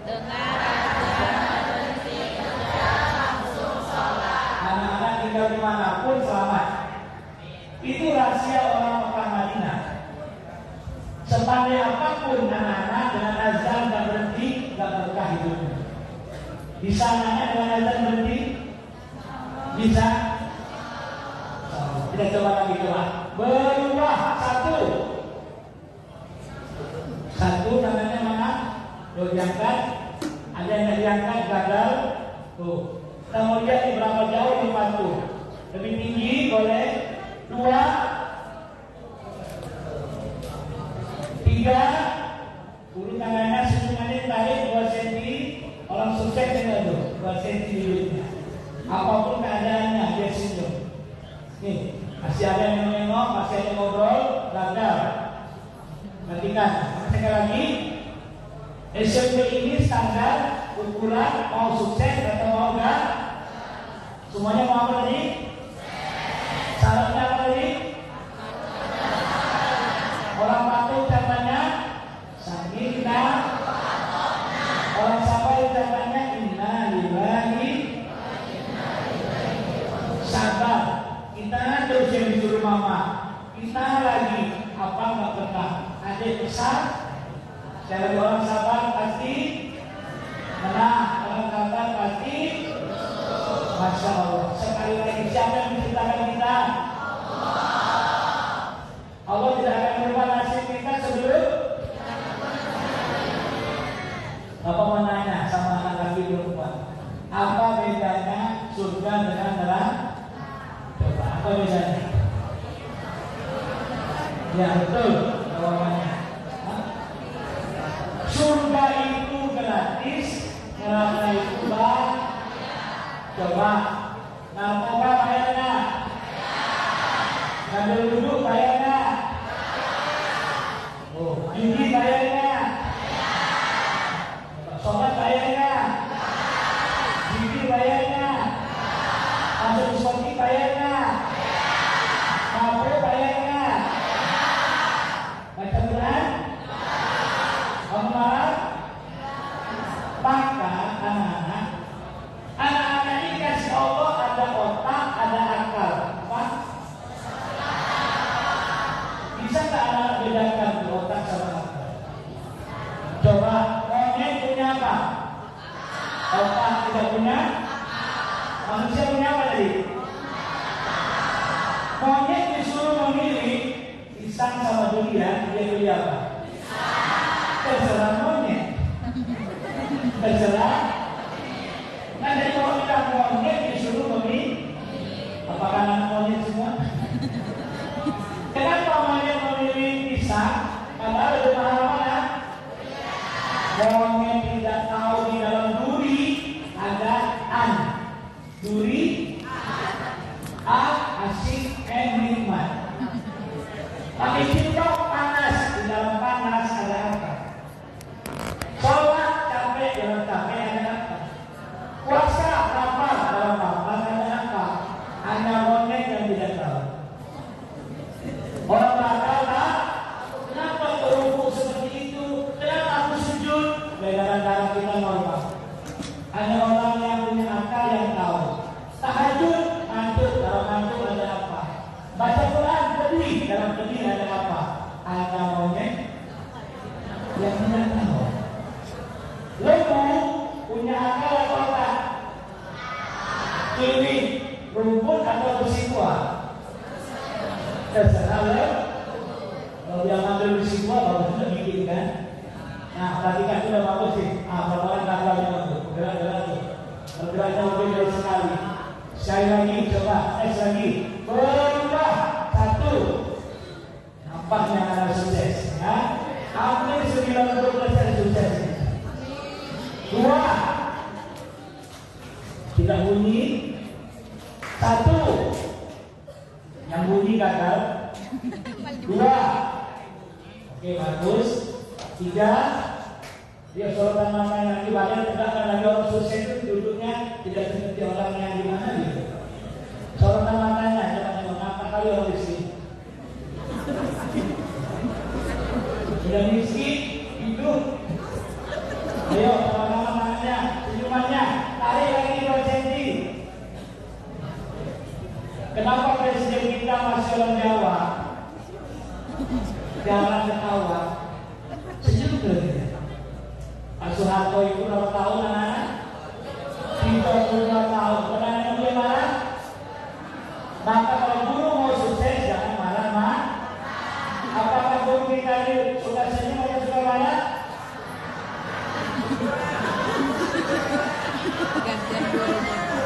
Dengar azan, berhenti kerja, langsung sholat. Anak-anak tinggal dimanapun selamat. Itu rahasia orang Mekah Madinah. Sepandai apapun anak-anak dengan azan dan berhenti, tidak berkah hidupnya. Bisa anak-anak dengan azan berhenti? Bisa? Kita coba lagi coba. Berubah satu namanya mana? Tuh diangkat. Ada yang diangkat gagal. Tuh. Kita mau lihat nih berapa jauh di batu. Lebih tinggi boleh. 2, 3, urut tangannya senyumannya tarik 2 cm. Orang sukses dengan itu 2 cm duduknya. Apapun keadaannya dia senyum. Nih, masih ada yang nengok, masih ada yang ngobrol. gagal. Perhatikan, sekali lagi. SMP ini standar ukuran mau sukses atau mau enggak? Semuanya mau apa tadi? Syaratnya apa tadi? Orang patuh caranya sakinah. Orang sabar caranya inna lillahi. Sabar. Kita terus yang disuruh mama. Kita lagi apa nggak pernah. Ada pesan. Dari orang sabar pasti menang. Orang sabar pasti. Masya Allah. Sekali lagi siapa yang menciptakan kita? Allah tidak akan merubah nasib kita sebelum. Bapak mau nanya sama anak laki perempuan, apa bedanya surga dengan neraka? Coba, apa bedanya? Ya betul jawabannya. Surga itu gratis, neraka itu bayar. Coba, narkoba bayar nggak? Ngambil duduk bayar nggak? Oh, judi bayar nggak? Sholat bayar nggak? Judi bayar nggak? Masuk diskotik bayar nggak? Mabuk bayar nggak? Baca Quran? Amal? Maka anak-anak ini kasih Allah ada otak, ada akal. Apa? Bisa nggak anak bedakan otak sama akal? Coba, monyet punya apa? Otak. Tidak punya? Manusia punya apa tadi? Monyet disuruh memilih pisang sama durian, dia pilih apa? Terserah monyet. Terserah. Nah, jadi kalau kita monyet disuruh memilih, apakah anak monyet semua? Kenapa monyet memilih pisang? Padahal lebih mahal mana? Monyet tidak tahu di dalam duri ada an. Duri asik nikmat. Tapi cilok panas, di dalam panas ada apa? Sholat capek, dalam capek ada apa? Puasa lapar, dalam lapar ada apa? Hanya monyet yang tidak tahu. Orang bakal tak? Kenapa berhubung seperti itu? Kenapa aku sujud? Gara-gara kita normal. Hanya orang yang punya akal yang tahu. Tahajud, ngantuk, dalam ngantuk ada apa? Baca Quran, pedih, dalam pedih ada apa? Ada monyet yang tidak tahu. Lembu punya akal atau apa? Pilih rumput atau besi tua? Terserah lo. Kalau dia ngambil besi tua, baru sudah bikin kan? Nah, perhatikan sudah bagus sih. Perlahan gagalnya bagus. Gerak-gerak tuh. Bergeraknya lebih dari sekali. Sekali lagi, coba. Lagi. Berubah. Satu. Nampaknya ada sukses. Ya. Hampir 90% sukses. Dua. Tidak bunyi. Satu. Yang bunyi gagal. Dua. Oke, bagus. Tiga. Dia sorotan mana yang lagi badan tegakkan lagi orang sukses itu duduknya tidak seperti orang yang gimana gitu. Sorotan matanya jangan mengapa kali orang miskin. Sudah miskin hidup. Ayo sama-sama tangannya, senyumannya, tarik lagi 2 cm. Kenapa presiden kita masih orang Jawa? Jangan ketawa. Senyum terus. Pak Soeharto itu berapa tahun anak-anak? 32 tahun. Kenapa dia marah? Maka kalau guru mau sukses jangan marah. Apakah guru kita ini suka senyum atau suka marah?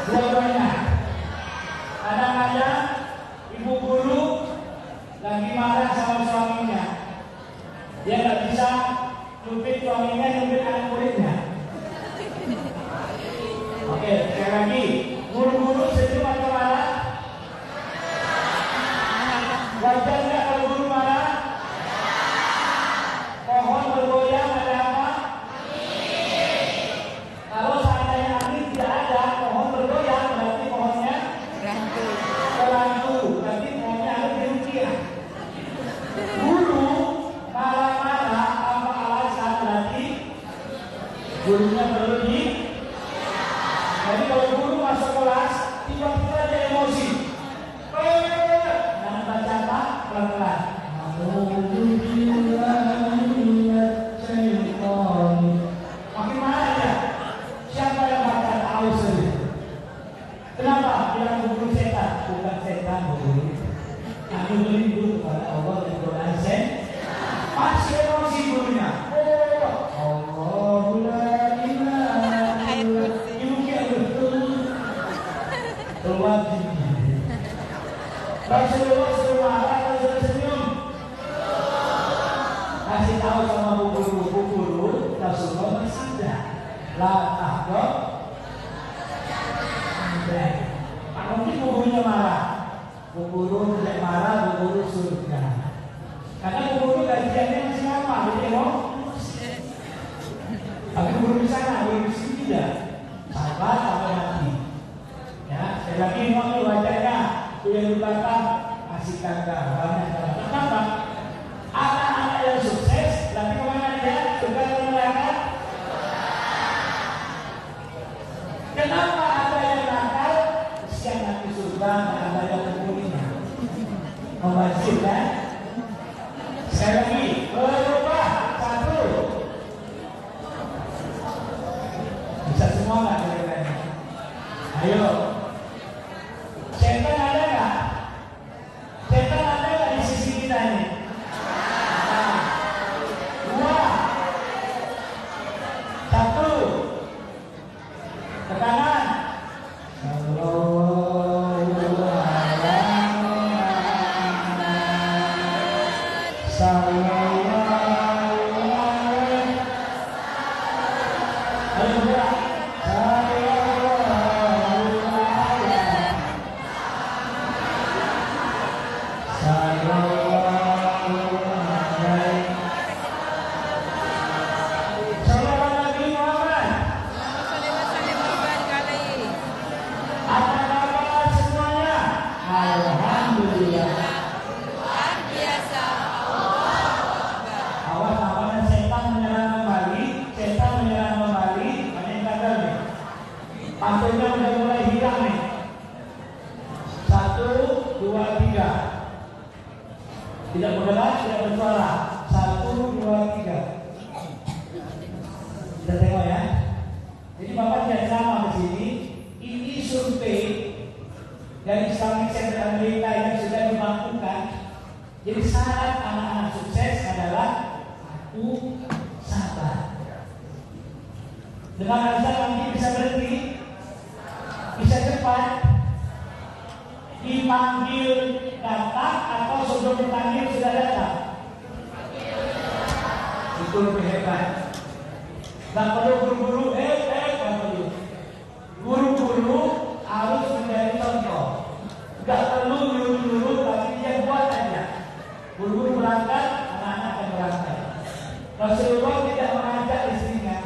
Dua-duanya. Kadang-kadang ibu guru lagi marah sama suaminya. Dia nggak bisa nyupit suaminya, nyupit anak muridnya. Oke, sekali lagi. Guru-guru senyum atau marah? Wajar nggak kalau guru marah? Gurunya perlu di. Jadi kalau guru masuk kelas, tiba-tiba ada emosi. Jangan baca apa? Pelan-pelan. Makin marah dia. Siapa yang baca tahu sendiri? Kenapa? Bilang guru setan, bukan setan guru. Kami beribu kepada Allah dan Quran sen. Masih emosi gurunya. Allahu la ilaha illa keluar gigi. Rasulullah suruh marah atau suruh senyum? Kasih tahu sama bu guru, Rasulullah bersabda, la tahqur. Pak mungkin bu gurunya marah. Bu guru tidak marah, bu guru surga. Karena bu guru gajiannya masih lama, jadi tapi guru di sana, guru di sini tidak. Sabar sampai mati. Ya, sekali lagi mohon wajahnya sudah dibakar, kasihkan gambarnya. Kenapa? Anak-anak yang sukses, tapi kemana dia? Juga neraka. Kenapa ada yang nakal? Kesian nanti surga, ada yang membunuhnya. Mewajibkan. Sekali lagi, berubah satu. Bisa semua nggak kira-kira? Ayo. Setan ada nggak? Setan ada nggak di sisi kita ini? Nah, dua, satu, ke kanan. Pantainya udah mulai hilang nih. 1, 2, 3. Tidak bergerak, tidak bersuara. 1, 2, 3. Kita tengok ya. Jadi Bapak tidak sama di sini. Ini survei dari Islamic Center Amerika yang sudah dilakukan. Jadi syarat anak-anak sukses adalah 1, sabar. Dengan azan nanti bisa berhenti, bisa cepat, dipanggil datang atau sebelum dipanggil sudah datang. Itu lebih hebat. Gak perlu guru-guru, gak perlu. Guru-guru harus menjadi contoh. Gak perlu guru-guru, tapi dia buat aja. Guru-guru berangkat, anak-anak akan berangkat. Rasulullah tidak mengajak istrinya,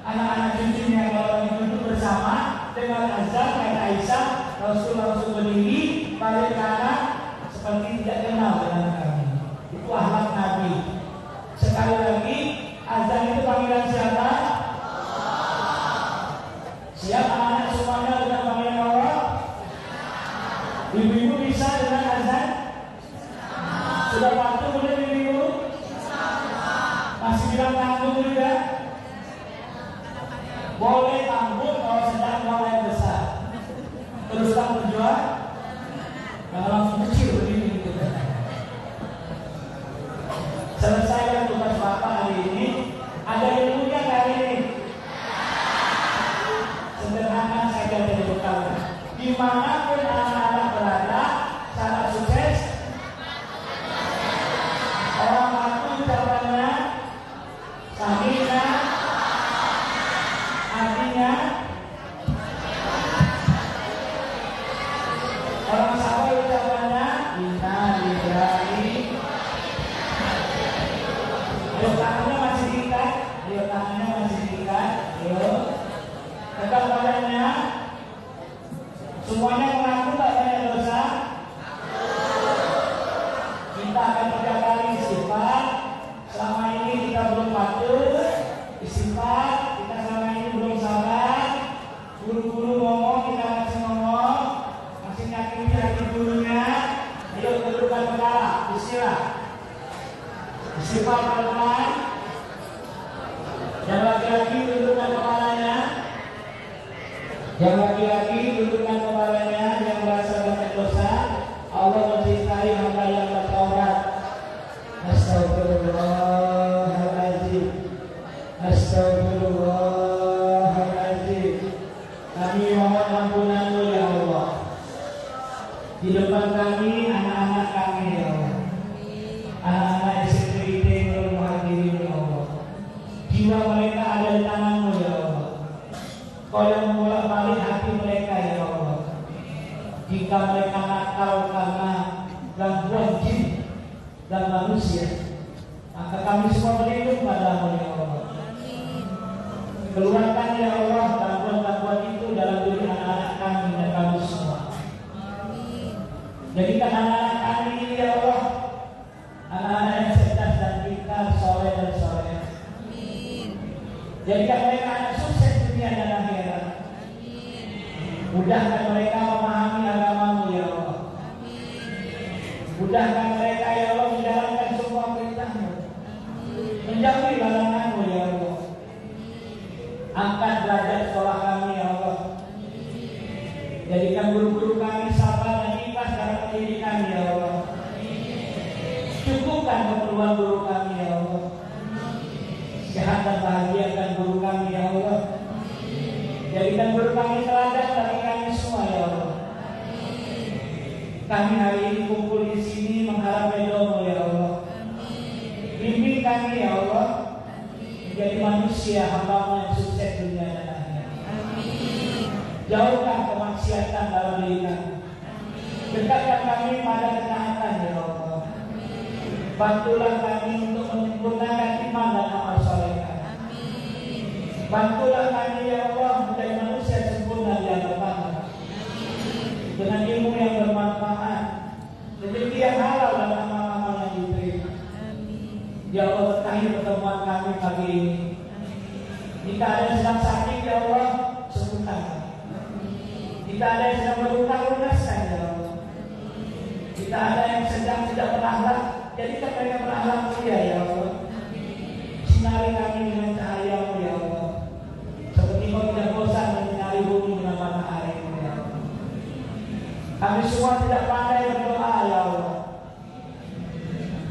anak-anak cucunya kalau duduk bersama dengan azan kata Aisyah, Rasul langsung berdiri balik kanan seperti tidak kenal dengan kami. Itu akhlak Nabi. Sekali lagi azan itu panggilan siapa? Siap anak-anak semuanya dengan panggilan Allah? Ibu-ibu bisa dengan azan? Sudah waktu boleh ibu-ibu? Masih bilang tanggung juga? Boleh tanggung kalau sedang mulai besar. Terus tak berjuang, kalau langsung kecil begini gitu. Selesai tugas Bapak hari ini. Ada ilmunya kali ini. Sederhana saja dari bekal. Dimanapun anak-anak berada, sangat sukses. Orang aku ucapannya Samina, artinya orang sabar ucapannya Inna lillahi. Ayo tangannya masih diikat, ayo tangannya masih diikat, ayo tegak badannya. Semuanya mengaku tak banyak dosa. Kita akan 3 kali istighfar. Selama ini kita belum patuh istighfar, kita selama Istighfar pelan-pelan. Yang laki-laki tundukkan kepalanya. Yang laki-laki tundukkan kepalanya. Yang merasa banyak dosa, Allah mencintai hamba yang bertaubat. Astagfirullahaladzim. Astagfirullahaladzim. Kami mohon ampunan-Mu ya Allah. Di depan kami anak-anak kami ya Allah. Anak-anak SMP Nurul Muhajirin ya Allah. Jiwa mereka ada di tangan-Mu ya Allah. Kau yang membolak-balik hati mereka ya Allah. Jika mereka nakal karena gangguan jin dan manusia, maka kami semua berlindung pada-Mu ya Allah. Keluarkan ya Allah gangguan-gangguan itu dalam diri anak-anak kami dan kami semua. Jadikan anak-anak kami ini ya Allah anak-anak yang cerdas dan pintar, soleh dan soleh. Jadikan mereka anak sukses dunia dan akhirat. Mudahkan mereka memahami agama-Mu ya Allah. Mudahkan mereka ya Allah menjalankan semua perintah-Mu. Menjauhi larangan-Mu ya Allah. Angkat derajat sekolah kami ya Allah. Jadikan guru-guru kami sabar dan ikhlas dalam pendidikan ya Allah. Cukupkan keperluan guru kami ya Allah. Sehat dan bahagiakan guru kami ya Allah. Jadikan guru kami teladan bagi kami semua ya Allah. Kami hari ini kumpul di sini mengharap ridho-Mu ya Allah. Bimbing kami ya Allah menjadi manusia hamba-Mu yang sukses dunia dan akhirat. Jauhkan kemaksiatan dalam diri kami. Dekatkan kami pada ketaatan ya Allah. Bantulah kami untuk menyempurnakan iman dan amal soleh kami. Bantulah kami ya Allah menjadi manusia sempurna di hadapan dengan ilmu yang bermanfaat, rezeki yang halal dan amal-amal yang diterima. Ya Allah, berkahi pertemuan kami pagi ini. Jika ada yang sedang sakit ya Allah, sembuhkan kami. Jika ada yang sedang berhutang, lunaskan ya Allah. Jika ada yang sedang tidak berakhlak, jadikan mereka berakhlak mulia ya Allah. Sinari kami dengan cahaya-Mu ya Allah. Seperti Kau tidak bosan menyinari bumi dengan matahari-Mu ya Allah. Kami semua tidak pandai berdoa ya Allah.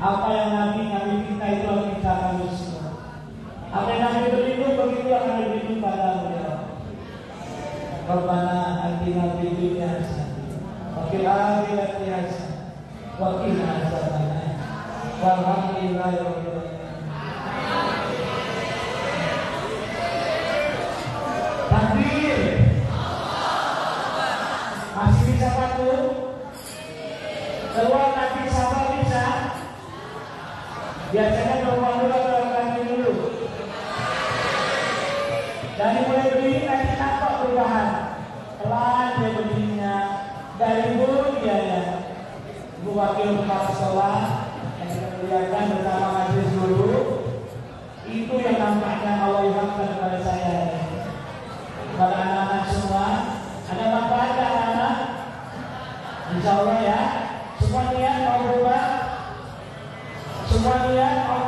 Apa yang Nabi minta itu yang minta kami semua. Apa yang Nabi berlindung begitu yang kami berlindung pada-Mu ya Allah. Rabbana atina fid dunya hasanah wa fil akhirati hasanah wa qina adzabannar. Walhamdulillahi rabbil alamin. Takbir. Masih bisa patuh? Keluar kaki sabar bisa? Biasanya keluar dulu atau kaki dulu? Dari mulai berdiri nanti nampak perubahan. Pelan dia berdirinya. Dari dulu dia ya. Ibu wakil kepala sekolah yang kita muliakan bersama majelis dulu. Itu yang nampaknya Allah ilhamkan kepada saya. Kepada anak-anak semua. Ada manfaat anak-anak? Insya Allah ya. Semua niat mau berubah. Semua niat mau